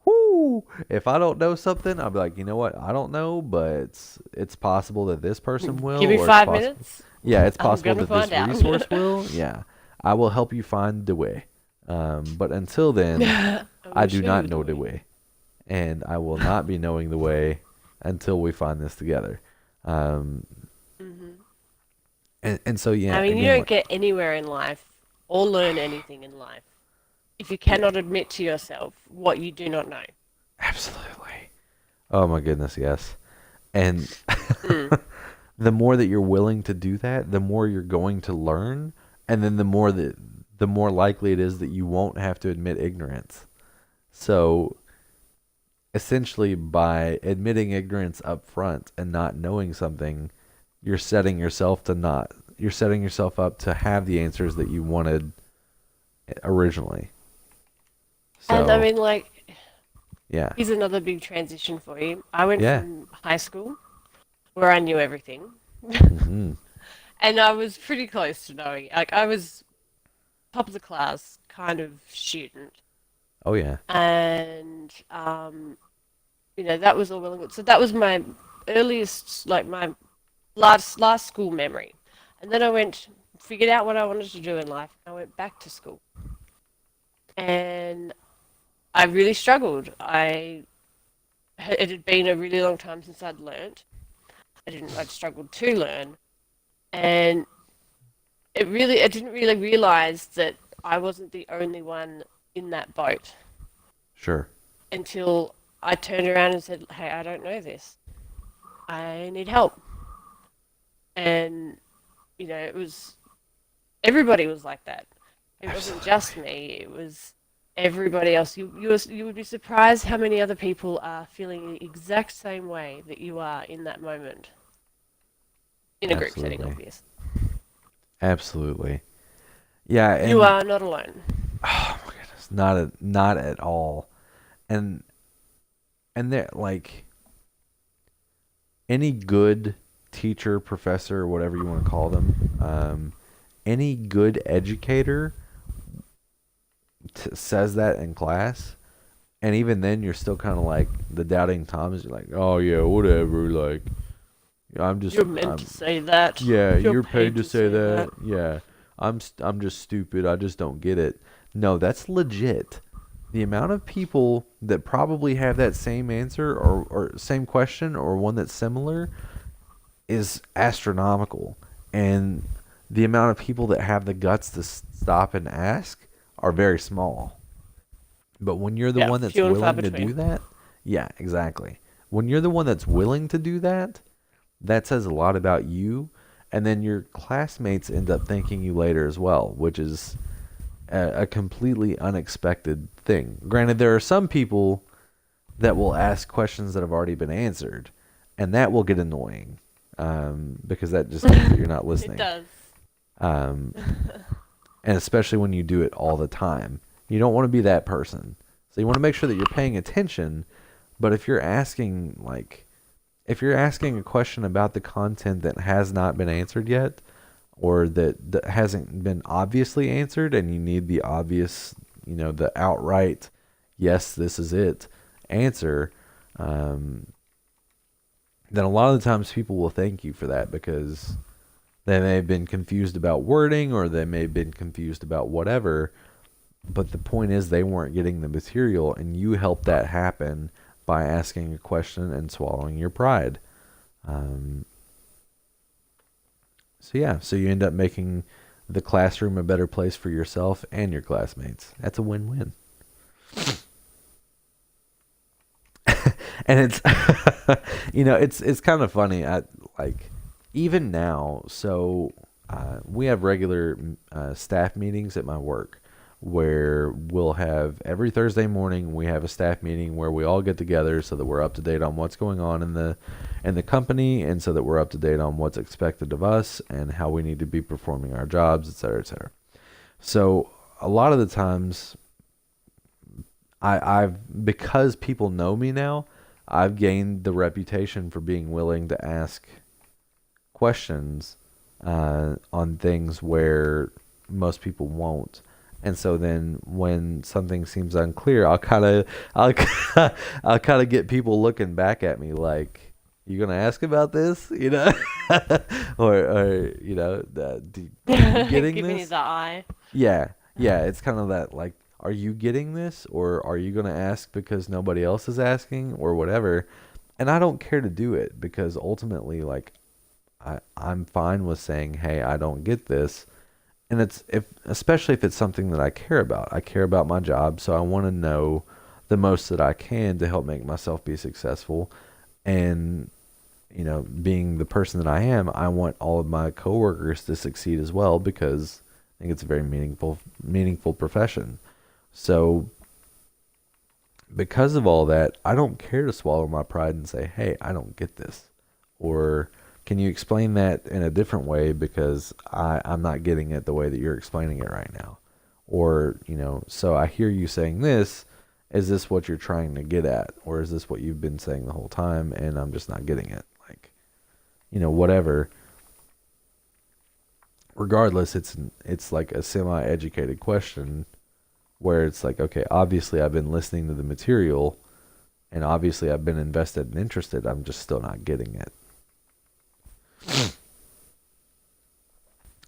whoo, if I don't know something, I'll be like, you know what, I don't know, but it's possible that this person will, Give me or it's five possible, minutes. yeah, it's I'm possible gonna that this find out. resource will. Yeah, I will help you find the way. But until then, I I will do show not you the know the way. way, and I will not be knowing the way until we find this together. Um, Hmm. and so yeah, I mean, you again, don't like, get anywhere in life or learn anything in life if you cannot admit to yourself what you do not know. absolutely. Oh my goodness, yes. And Mm. the more that you're willing to do that, the more you're going to learn, and then the more likely it is that you won't have to admit ignorance. So essentially, by admitting ignorance up front and not knowing something, you're setting yourself up to have the answers that you wanted originally. And I So mean, like, yeah, here's another big transition for you. I went yeah, from high school, where I knew everything, hmm, and I was pretty close to knowing. Like, I was top of the class kind of student, oh yeah, and that was all well and good. So that was my earliest, like my last school memory. And then I figured out what I wanted to do in life. I went back to school, and I really struggled. It had been a really long time since I'd learned. I'd struggled to learn, and I didn't really realize that I wasn't the only one in that boat sure, until I turned around and said, "Hey, I don't know this. I need help." And it was everybody was like that. It wasn't just absolutely, me. It was everybody else. You would be surprised how many other people are feeling the exact same way that you are in that moment in a group setting, absolutely, obvious. absolutely. Yeah, You and are not alone. oh my goodness, not at all. And there, like, any good teacher, professor, whatever you want to call them, any good educator says that in class, and even then, you're still kind of like the doubting Thomas. You're like, oh yeah, whatever. Like, You're meant to say that. yeah, You're you're paid paid to to say say that. that. Yeah, I'm just stupid. I just don't get it. No, that's legit. The amount of people that probably have that same answer or same question or one that's similar is astronomical. And the amount of people that have the guts to stop and ask are very small. But when you're the Yeah, one that's few and far willing to do between. that, yeah, exactly. When you're the one that's willing to do that, that says a lot about you. And then your classmates end up thanking you later as well, which is a completely unexpected thing. Granted, there are some people that will ask questions that have already been answered, and that will get annoying because that just means that you're not It listening. does. Um, and especially when you do it all the time, you don't want to be that person. So you want to make sure that you're paying attention. But if you're asking a question about the content that has not been answered yet, or that hasn't been obviously answered, and you need the obvious, the outright, yes, this is it answer, um, then a lot of the times people will thank you for that because they may have been confused about wording or they may have been confused about whatever. But the point is, they weren't getting the material, and you helped that happen by asking a question and swallowing your pride. Um, so yeah, so you end up making the classroom a better place for yourself and your classmates. That's a win-win. And it's it's kind of funny. I like even now, so we have regular staff meetings at my work where we'll have every Thursday morning we have a staff meeting where we all get together so that we're up to date on what's going on in the company, and so that we're up to date on what's expected of us and how we need to be performing our jobs, et cetera, et cetera. So a lot of the times I've because people know me now, I've gained the reputation for being willing to ask questions on things where most people won't. And so then when something seems unclear, I'll I'll kind of get people looking back at me like, "You gonna ask about this?" You know, or you know, are you getting Giving you this? the eye. Yeah, yeah. It's kind of that like, are you getting this, or are you gonna ask because nobody else is asking, or whatever? And I don't care to do it because ultimately, like, I'm fine with saying, "Hey, I don't get this." And it's if especially if it's something that I care about. I care about my job, so I want to know the most that I can to help make myself be successful. And you know, being the person that I am, I want all of my coworkers to succeed as well because I think it's a very meaningful profession. So because of all that, I don't care to swallow my pride and say, "Hey, I don't get this," or "Can you explain that in a different way because I'm not getting it the way that you're explaining it right now," or you know, "So I hear you saying this. Is this what you're trying to get at, or is this what you've been saying the whole time and I'm just not getting it?" Like, you know, whatever. Regardless, it's like a semi-educated question where it's like, okay, obviously I've been listening to the material and obviously I've been invested and interested. I'm just still not getting it.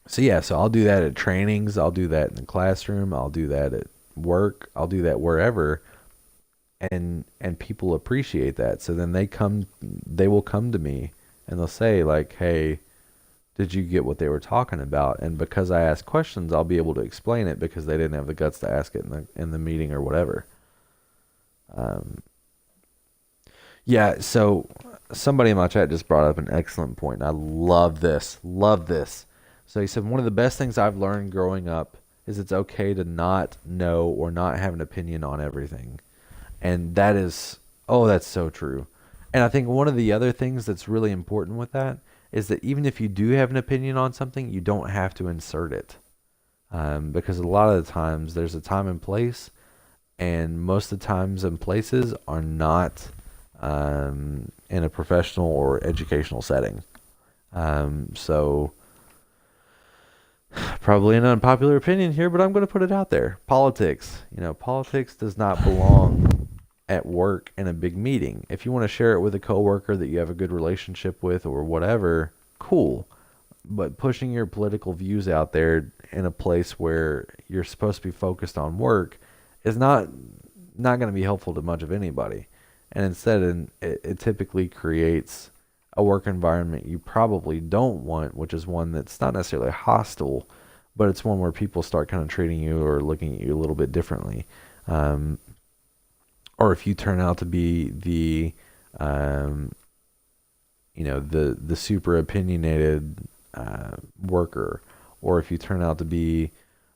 So yeah, so I'll do that at trainings, I'll do that in the classroom, I'll do that at work, I'll do that wherever, and people appreciate that. So then they will come to me and they'll say like, "Hey, did you get what they were talking about?" And because I ask questions, I'll be able to explain it because they didn't have the guts to ask it in the meeting or whatever. Um, yeah, so somebody in my chat just brought up an excellent point. I love this. Love this. So he said one of the best things I've learned growing up is it's okay to not know or not have an opinion on everything. And that is, oh, that's so true. And I think one of the other things that's really important with that is that even if you do have an opinion on something, you don't have to insert it. Because a lot of the times there's a time and place, and most of the times and places are not in a professional or educational setting. So probably an unpopular opinion here, but I'm going to put it out there. Politics, you know, politics does not belong at work in a big meeting. If you want to share it with a coworker that you have a good relationship with or whatever, cool. But pushing your political views out there in a place where you're supposed to be focused on work is not going to be helpful to much of anybody. And instead, it typically creates a work environment you probably don't want, which is one that's not necessarily hostile, but it's one where people start kind of treating you or looking at you a little bit differently. Um, or if you turn out to be um, the super opinionated worker, or if you turn out to be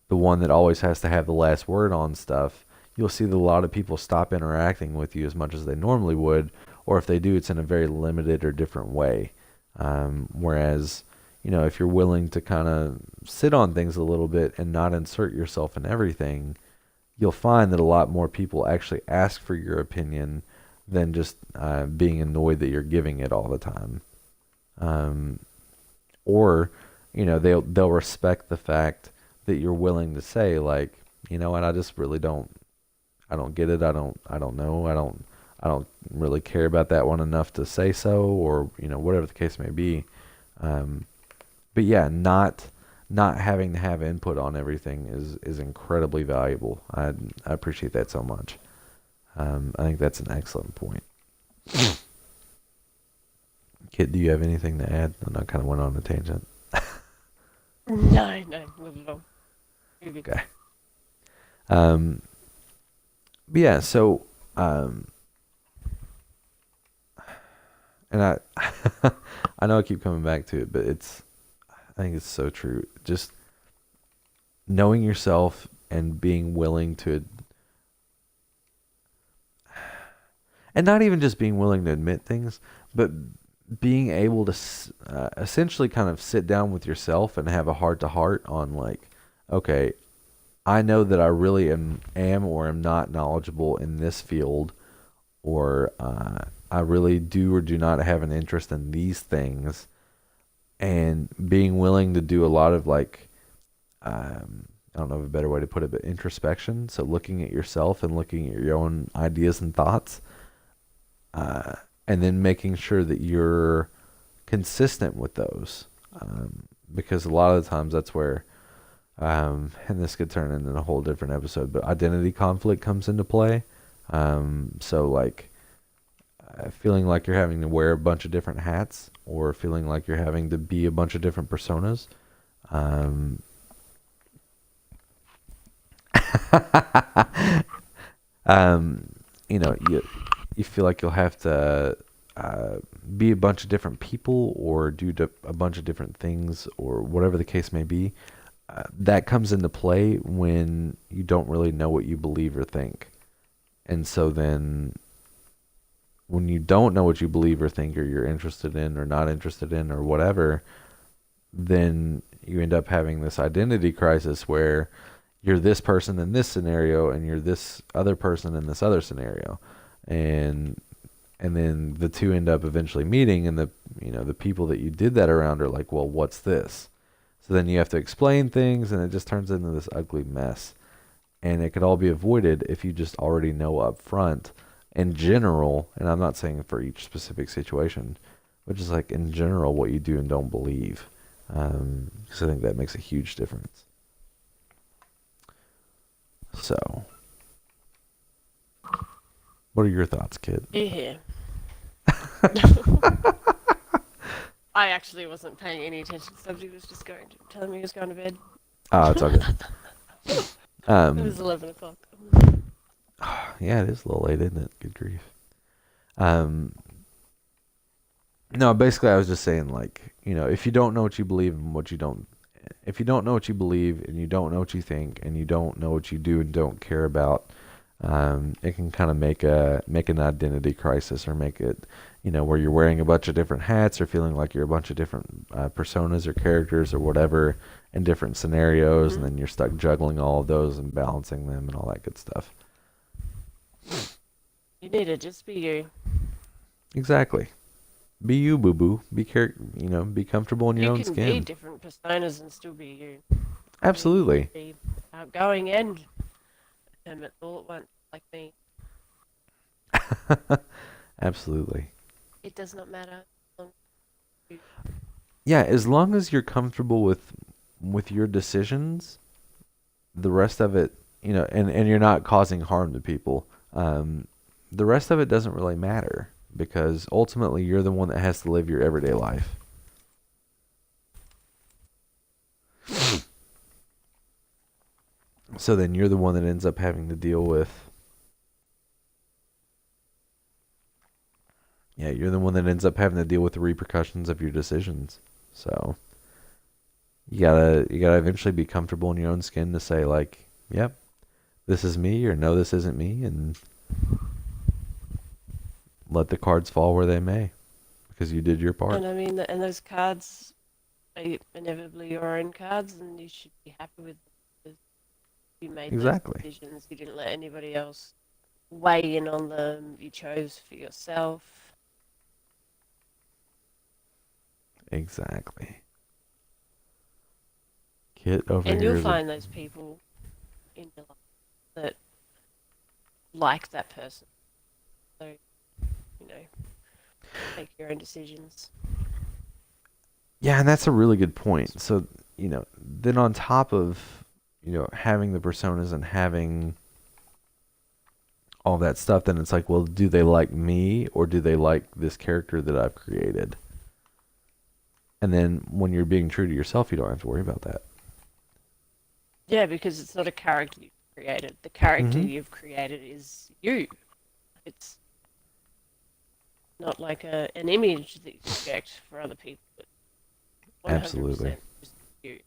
the one that always has to have the last word on stuff, you'll see that a lot of people stop interacting with you as much as they normally would, or if they do, it's in a very limited or different way. Whereas, you know, if you're willing to kind of sit on things a little bit and not insert yourself in everything, you'll find that a lot more people actually ask for your opinion than just being annoyed that you're giving it all the time. Um, or, you know, they'll respect the fact that you're willing to say like, you know what, I just really I don't get it. I don't know. I don't really care about that one enough to say so, or, you know, whatever the case may be. Um, but yeah, not having to have input on everything is incredibly valuable. I appreciate that so much. I think that's an excellent point. Kit, do you have anything to add? I know I kind of went on a tangent. No, no, not at all. You're good. Okay. Um, but yeah, so um, and I I know I keep coming back to it, but I think it's so true. Just knowing yourself and being willing to, and not even just being willing to admit things, but being able to essentially kind of sit down with yourself and have a heart to heart on like, okay, I know that I really am or am not knowledgeable in this field, or I really do or do not have an interest in these things, and being willing to do a lot of like, I don't know a better way to put it, but introspection. So looking at yourself and looking at your own ideas and thoughts, uh, and then making sure that you're consistent with those, because a lot of the times that's where, and this could turn into a whole different episode, but identity conflict comes into play. So like feeling like you're having to wear a bunch of different hats, or feeling like you're having to be a bunch of different personas. Um, um, you feel like you'll have to be a bunch of different people or do a bunch of different things or whatever the case may be. That comes into play when you don't really know what you believe or think. And so then when you don't know what you believe or think, or you're interested in or not interested in or whatever, then you end up having this identity crisis where you're this person in this scenario and you're this other person in this other scenario. And then the two end up eventually meeting, and the people that you did that around are like, well, what's this? So then you have to explain things, and it just turns into this ugly mess. And it could all be avoided if you just already know up front, in general, and I'm not saying for each specific situation, but just like in general what you do and don't believe. Because I think that makes a huge difference. So, what are your thoughts, kid? Yeah. I actually wasn't paying any attention. Somebody was just telling me he was going to bed. Oh, it's all good. It was 11 o'clock. Yeah, it is a little late, isn't it? Good grief. Um, no, basically, I was just saying, like, if you don't know what you believe and what you don't, if you don't know what you believe and you don't know what you think and you don't know what you do and don't care about, it can kind of make an identity crisis, or make it, where you're wearing a bunch of different hats, or feeling like you're a bunch of different personas or characters or whatever in different scenarios, and then you're stuck juggling all of those and balancing them and all that good stuff. You need to just be you. Exactly. Be you, boo boo. Be be comfortable in your own You can be skin. different personas and still be you. Absolutely. You can be outgoing and timid all at once, like me. Absolutely. It does not matter. Yeah, as long as you're comfortable with your decisions, the rest of it, and you're not causing harm to people, the rest of it doesn't really matter, because ultimately you're the one that has to live your everyday life. So then you're the one that ends up having to deal with, yeah, you're the one that ends up having to deal with the repercussions of your decisions. So you gotta eventually be comfortable in your own skin to say, like, yep, this is me, or no, this isn't me, and let the cards fall where they may, because you did your part. And I mean, and those cards are inevitably your own cards, and you should be happy with them, because you made those Exactly. decisions. You didn't let anybody else weigh in on them. You chose for yourself. Exactly. Kit over And here you'll is a find those people in your life that like that person. So, you know, make your own decisions. yeah, and that's a really good point. So, then on top of, having the personas and having all that stuff, then it's like, well, do they like me, or do they like this character that I've created? And then when you're being true to yourself, you don't have to worry about that. Yeah, because it's not a character you've created. The character Mm-hmm. you've created is you. It's not like an image that you project for other people, but Absolutely. 100% just you.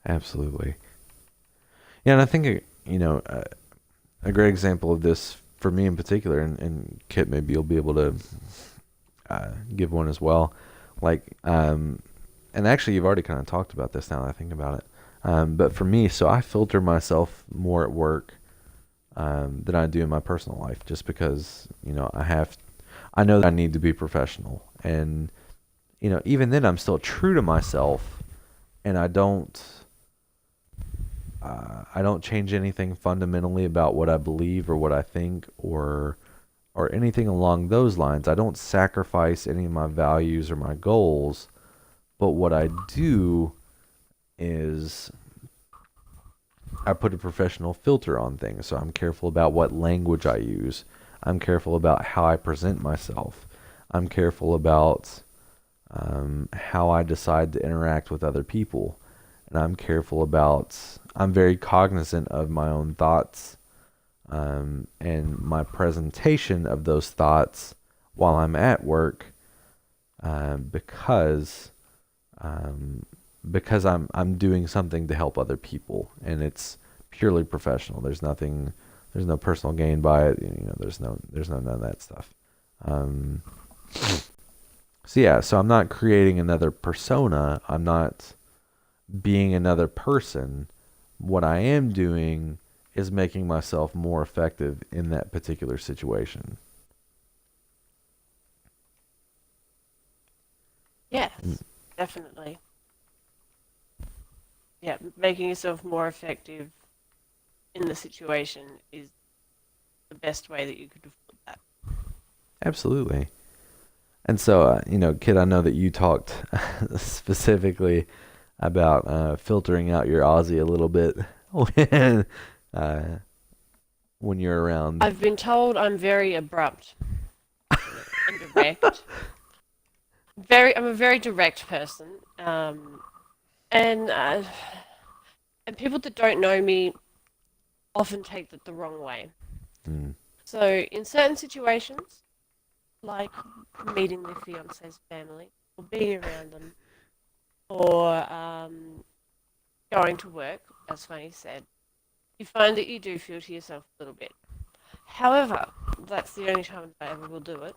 Absolutely. Yeah, and I think a great example of this for me in particular, and Kit, maybe you'll be able to give one as well. Like, and actually, you've already kind of talked about this now that I think about it. But for me, so I filter myself more at work than I do in my personal life, just because I know that I need to be professional, and even then, I'm still true to myself, and I don't change anything fundamentally about what I believe or what I think or anything along those lines. I don't sacrifice any of my values or my goals, but what I do is I put a professional filter on things. So I'm careful about what language I use. I'm careful about how I present myself. I'm careful about how I decide to interact with other people. And I'm very cognizant of my own thoughts and my presentation of those thoughts while I'm at work because I'm doing something to help other people, and it's purely professional. There's no personal gain by it. There's no none of that stuff. Um, so yeah, so I'm not creating another persona. I'm not being another person. What I am doing is making myself more effective in that particular situation. Mm, Yes, definitely. Yeah, making yourself more effective in the situation is the best way that you could have put that. absolutely. And so, Kid, I know that you talked specifically about filtering out your Aussie a little bit when uh, when you're around. I've been told I'm very abrupt and direct. I'm a very direct person, and uh, and people that don't know me often take that the wrong way. Mm, So in certain situations, like meeting their fiance's family or being around them, or going to work, as Fanny said, you find that you do feel to yourself a little bit. However, that's the only time I ever will do it.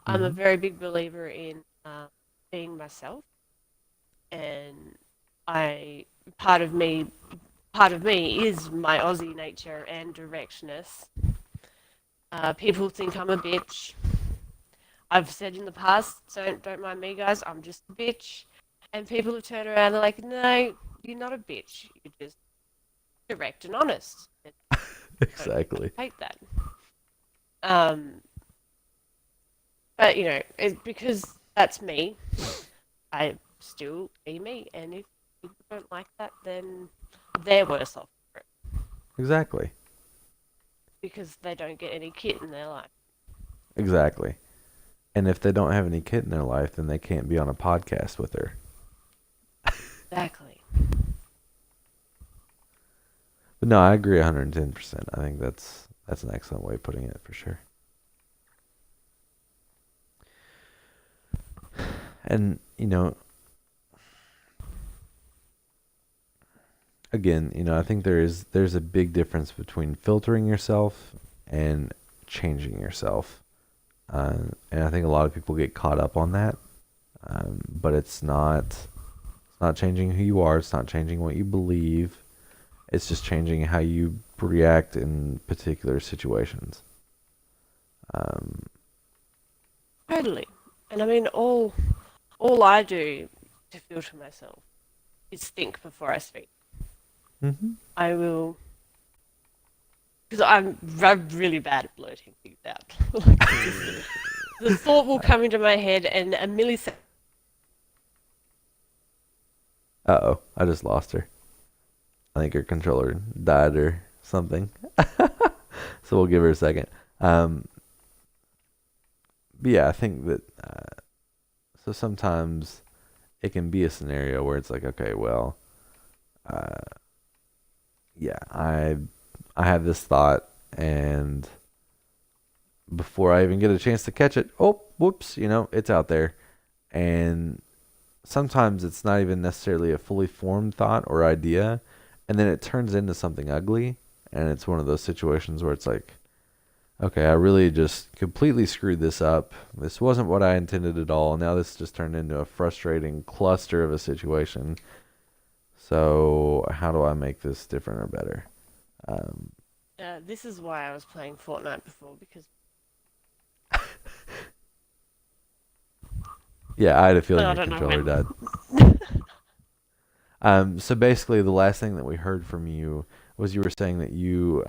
I'm a mm-hmm. very big believer in being myself, and I part of me part of me is my Aussie nature and directness. People think I'm a bitch. I've said in the past, so don't mind me, guys. I'm just a bitch, and people have turned around and like, no, you're not a bitch. You're just direct and honest. And I Exactly. hate that. Um, but it's because that's me. I still be me, and if people don't like that, then they're worse off for it Exactly. because they don't get any kit in their life. Exactly. And if they don't have any kid in their life, then they can't be on a podcast with her. Exactly. But no, I agree 110%. I think that's an excellent way of putting it for sure. And again, I think there's a big difference between filtering yourself and changing yourself. And I think a lot of people get caught up on that. But it's not changing who you are, it's not changing what you believe. It's just changing how you react in particular situations. Um, Totally. And I mean, all I do to filter myself is think before I speak. mhm. I will, because I'm really bad at blurting things out. Like the thought will come into my head, and a millisecond. Uh-oh, I just lost her. I think her controller died or something. So we'll give her a second. Um, but yeah, I think that so sometimes it can be a scenario where it's like, okay, well, uh, yeah, I have this thought, and before I even get a chance to catch it, oh, whoops, it's out there. And sometimes it's not even necessarily a fully formed thought or idea, and then it turns into something ugly. And it's one of those situations where it's like, okay, I really just completely screwed this up. This wasn't what I intended at all. Now this just turned into a frustrating cluster of a situation. So how do I make this different or better? Um, This is why I was playing Fortnite before, because yeah, I had a feeling I your don't know controller died. when. So basically, the last thing that we heard from you was you were saying that you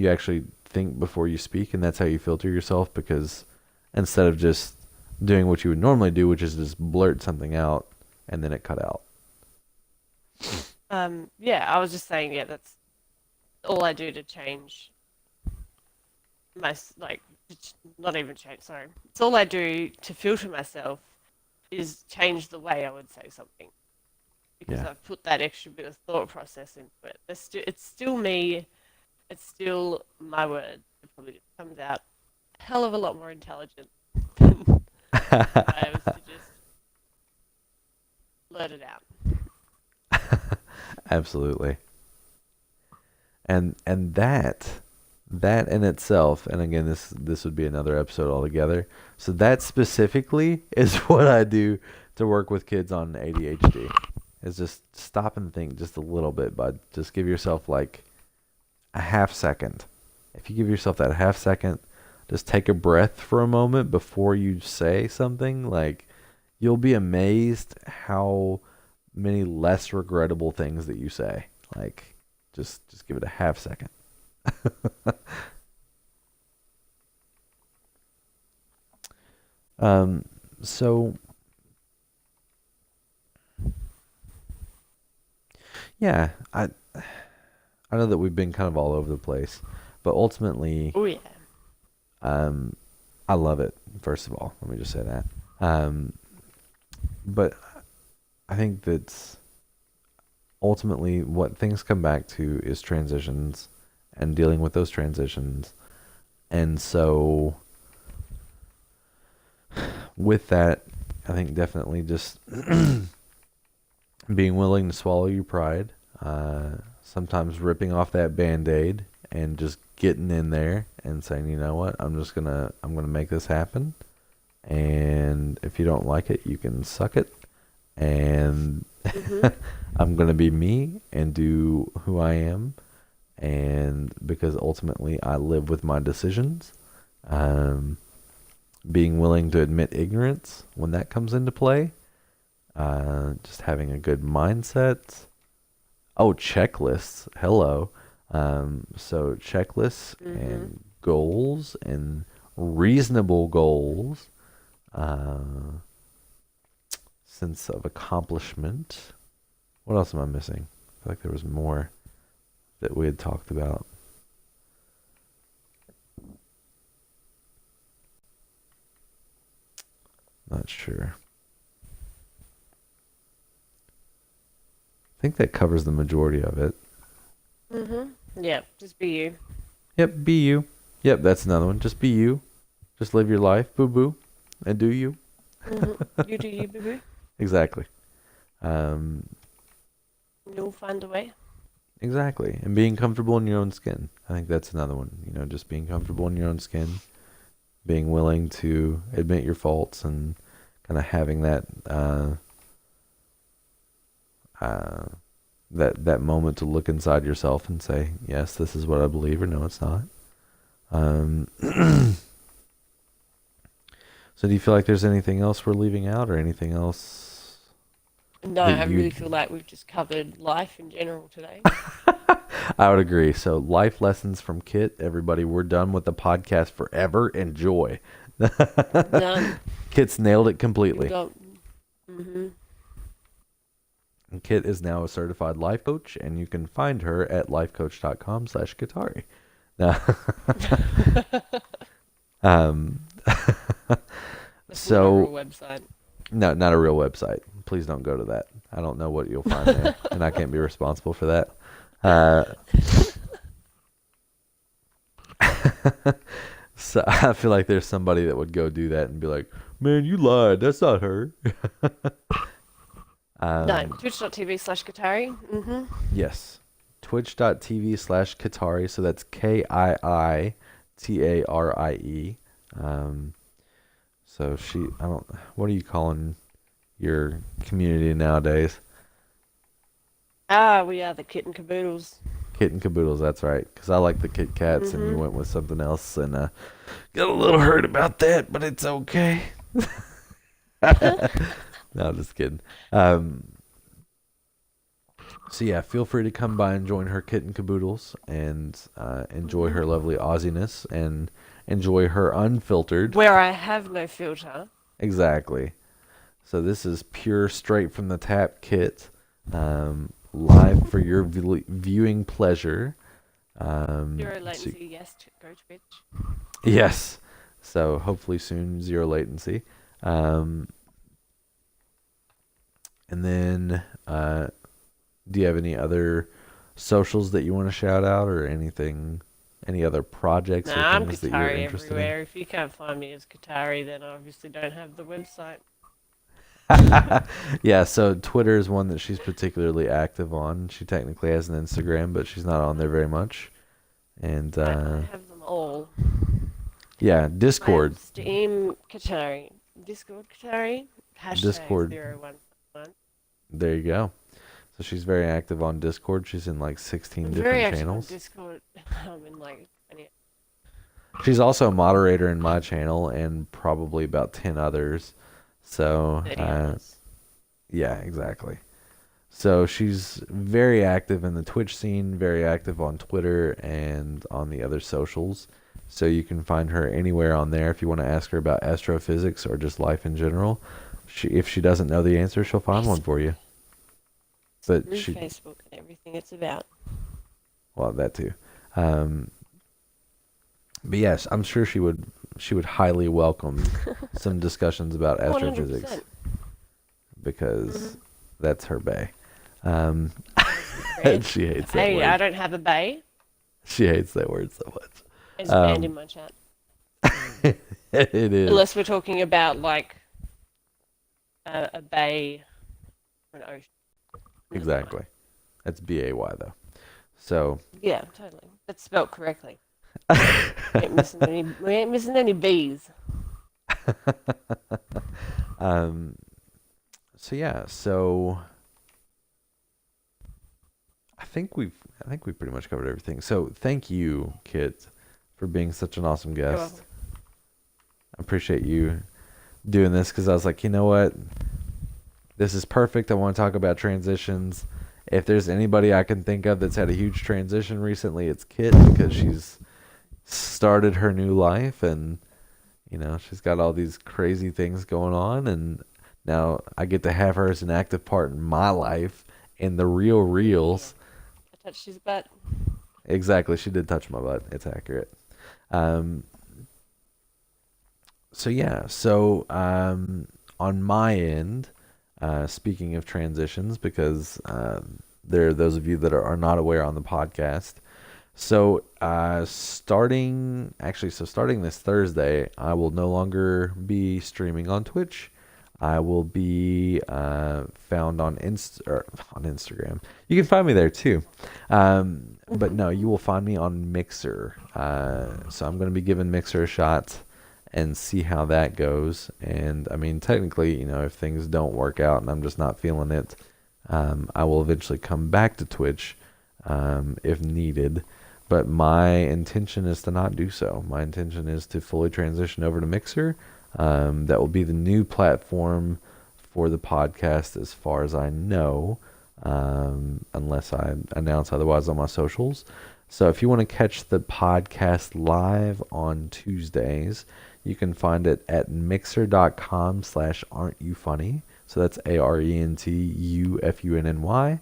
actually think before you speak, and that's how you filter yourself, because instead of just doing what you would normally do, which is just blurt something out, and then it cut out. Yeah, I was just saying, yeah, that's all I do to change like, not even change, sorry. It's all I do to filter myself is change the way I would say something, because Yeah. I've put that extra bit of thought process into it. It's still me, it's still my word. It probably just comes out a hell of a lot more intelligent than if I was to just blurt it out. Absolutely. And that in itself, and again, this would be another episode altogether. So that specifically is what I do to work with kids on ADHD. Is just stop and think just a little bit, bud. Just give yourself like a half second. If you give yourself that half second, just take a breath for a moment before you say something, like you'll be amazed how many less regrettable things that you say. Like just give it a half second. Um, so yeah, I know that we've been kind of all over the place, but ultimately, Oh yeah. um, I love it. First of all, let me just say that. Um, but I think that's ultimately what things come back to is transitions and dealing with those transitions. And so with that, I think definitely just being willing to swallow your pride, sometimes ripping off that band-aid and just getting in there and saying, you know what, I'm gonna make this happen. And if you don't like it, you can suck it. And Mhm. I'm gonna be me and do who I am. And because ultimately I live with my decisions, um, being willing to admit ignorance when that comes into play, just having a good mindset. Oh, checklists. Hello. So checklists Mhm. and goals and reasonable goals, uh, sense of accomplishment. What else am I missing? I feel like there was more that we had talked about. Not sure. I think that covers the majority of it. Mhm. Yeah, just be you. Yep, be you. Yep, that's another one. Just be you. Just live your life, boo boo, and do you. Mhm. You do you, boo boo. Exactly. Um, You'll find a way. exactly. And being comfortable in your own skin. I think that's another one. Just being comfortable in your own skin, being willing to admit your faults, and kind of having uh, that moment to look inside yourself and say, yes, this is what I believe, or no, it's not. Um, so do you feel like there's anything else we're leaving out, or anything else No, that I really you? feel like we've just covered life in general today. I would agree. So life lessons from Kit, everybody. We're done with the podcast forever. Enjoy. Done. Kit's nailed it You completely. got. Mhm. And Kit is now a certified life coach, and you can find her at lifecoach.com/Katari. Now, um, That's not a real so website. no, not a real website. Please don't go to that. I don't know what you'll find there, and I can't be responsible for that. Uh, So I feel like there's somebody that would go do that and be like, "Man, you lied. That's not her." No, um, twitch.tv/Katari. yes, twitch.tv/Katari. So that's KIITARIE. Um, so I don't. What are you calling your community nowadays? Ah, we are the kitten caboodles. Kitten caboodles. That's right. Because I like the Kit Kats, and you Mm-hmm. went with something else, and got a little hurt about that, but it's okay. No, just kidding. Um, so yeah, feel free to come by and join her kitten caboodles and enjoy her lovely Aussiness and enjoy her unfiltered. Where I have no filter. Exactly. So this is pure, straight from the tap kit, live for your viewing pleasure. Zero So, latency, yes, go Twitch. yes. So hopefully soon, zero latency. Um, and then, do you have any other socials that you want to shout out, or anything, any other projects or Nah, I'm things that you're Katari interested in? everywhere. If you can't find me as Katari, then I obviously don't have the website. Yeah, so Twitter is one that she's particularly active on. She technically has an Instagram, but she's not on there very much. And I have them all. yeah, I have Discord. Steam Katari, Discord Katari, hashtag Discord. 011. There you go. So she's very active on Discord. She's in like 16 I'm very different active on channels. Discord. I'm in like 20. She's also a moderator in my channel and probably about 10 others. So, 30 others. yeah, exactly. So she's very active in the Twitch scene, very active on Twitter and on the other socials. So you can find her anywhere on there if you want to ask her about astrophysics or just life in general. If she doesn't know the answer, she'll find one for you. But Through Facebook and everything it's about. well, that too. Um, but yes, I'm sure she would highly welcome some discussions about astrophysics 100%. because that's her bae. Great. She hates that Hey, I word. don't have a bay. She hates that word so much. It's banned in my chat. It is. Unless we're talking about like a bay or an ocean. Exactly. That's BAY though. So Yeah, totally. That's spelled correctly. We ain't missing any B's. so yeah, so I think we've pretty much covered everything. So thank you, Kit, for being such an awesome You're guest. welcome. I appreciate you doing this because I was like, you know what? This is perfect. I want to talk about transitions. If there's anybody I can think of that's had a huge transition recently, it's Kit because she's started her new life and she's got all these crazy things going on, and now I get to have her as an active part in my life in the real reels. I touched his butt. Exactly, she did touch my butt. It's accurate. So yeah, on my end, speaking of transitions, because there are those of you that are not aware on the podcast. So starting this Thursday, I will no longer be streaming on Twitch. I will be found on Instagram. You can find me there too. But no, you will find me on Mixer. So I'm going to be giving Mixer a shot and see how that goes. And I mean, technically, if things don't work out and I'm just not feeling it, I will eventually come back to Twitch if needed. But my intention is to not do so. My intention is to fully transition over to Mixer. That will be the new platform for the podcast as far as I know, unless I announce otherwise on my socials. So if you want to catch the podcast live on Tuesdays, you can find it at mixer.com/aren'tyouffunny. So that's ARENTUFUNNY.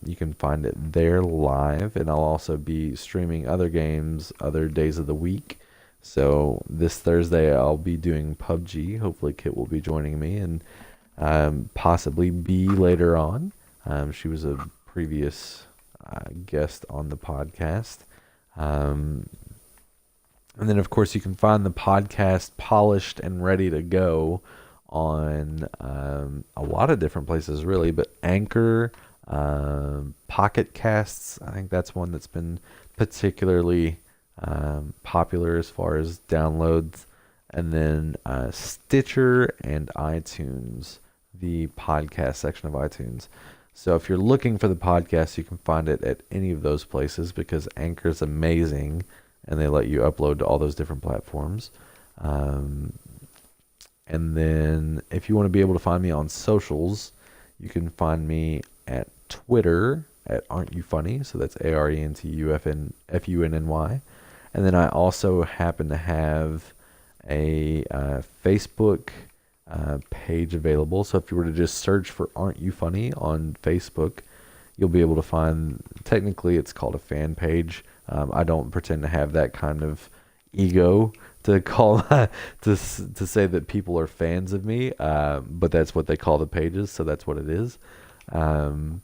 You can find it there live, and I'll also be streaming other games other days of the week. So this Thursday I'll be doing PUBG. Hopefully Kit will be joining me, and possibly B later on. She was a previous guest on the podcast. And then, of course, you can find the podcast polished and ready to go on a lot of different places, really. But Anchor, Pocket Casts, I think that's one that's been particularly popular as far as downloads. And then Stitcher and iTunes, the podcast section of iTunes. So if you're looking for the podcast, you can find it at any of those places because Anchor is amazing and they let you upload to all those different platforms. Um, and then if you want to be able to find me on socials, you can find me at Twitter at Aren't You Funny? So that's ARENTUFUNNY. And then I also happen to have a Facebook page available. So if you were to just search for Aren't You Funny on Facebook, you'll be able to find, technically it's called a fan page. I don't pretend to have that kind of ego to call to say that people are fans of me, but that's what they call the pages, so that's what it is. And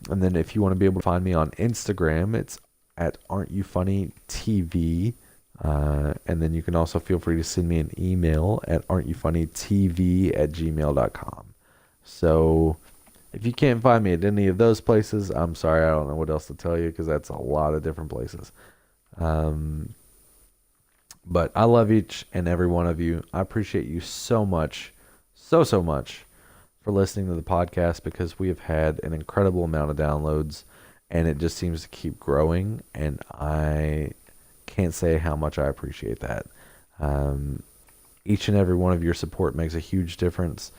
then if you want to be able to find me on Instagram, it's at Aren't You Funny TV. And then you can also feel free to send me an email at aren'tyoufuniTV@gmail.com. So if you can't find me at any of those places, I'm sorry, I don't know what else to tell you because that's a lot of different places. But I love each and every one of you. I appreciate you so much, so much for listening to the podcast because we have had an incredible amount of downloads and it just seems to keep growing. And I can't say how much I appreciate that. Each and every one of your support makes a huge difference.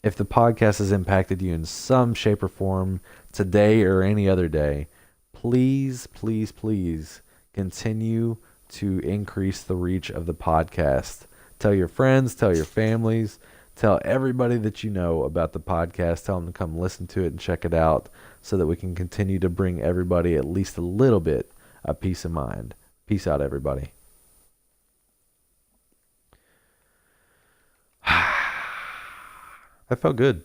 If the podcast has impacted you in some shape or form today or any other day, please, please, please continue to increase the reach of the podcast. Tell your friends, tell your families, tell everybody that you know about the podcast. Tell them to come listen to it and check it out so that we can continue to bring everybody at least a little bit of peace of mind. Peace out, everybody. That felt good.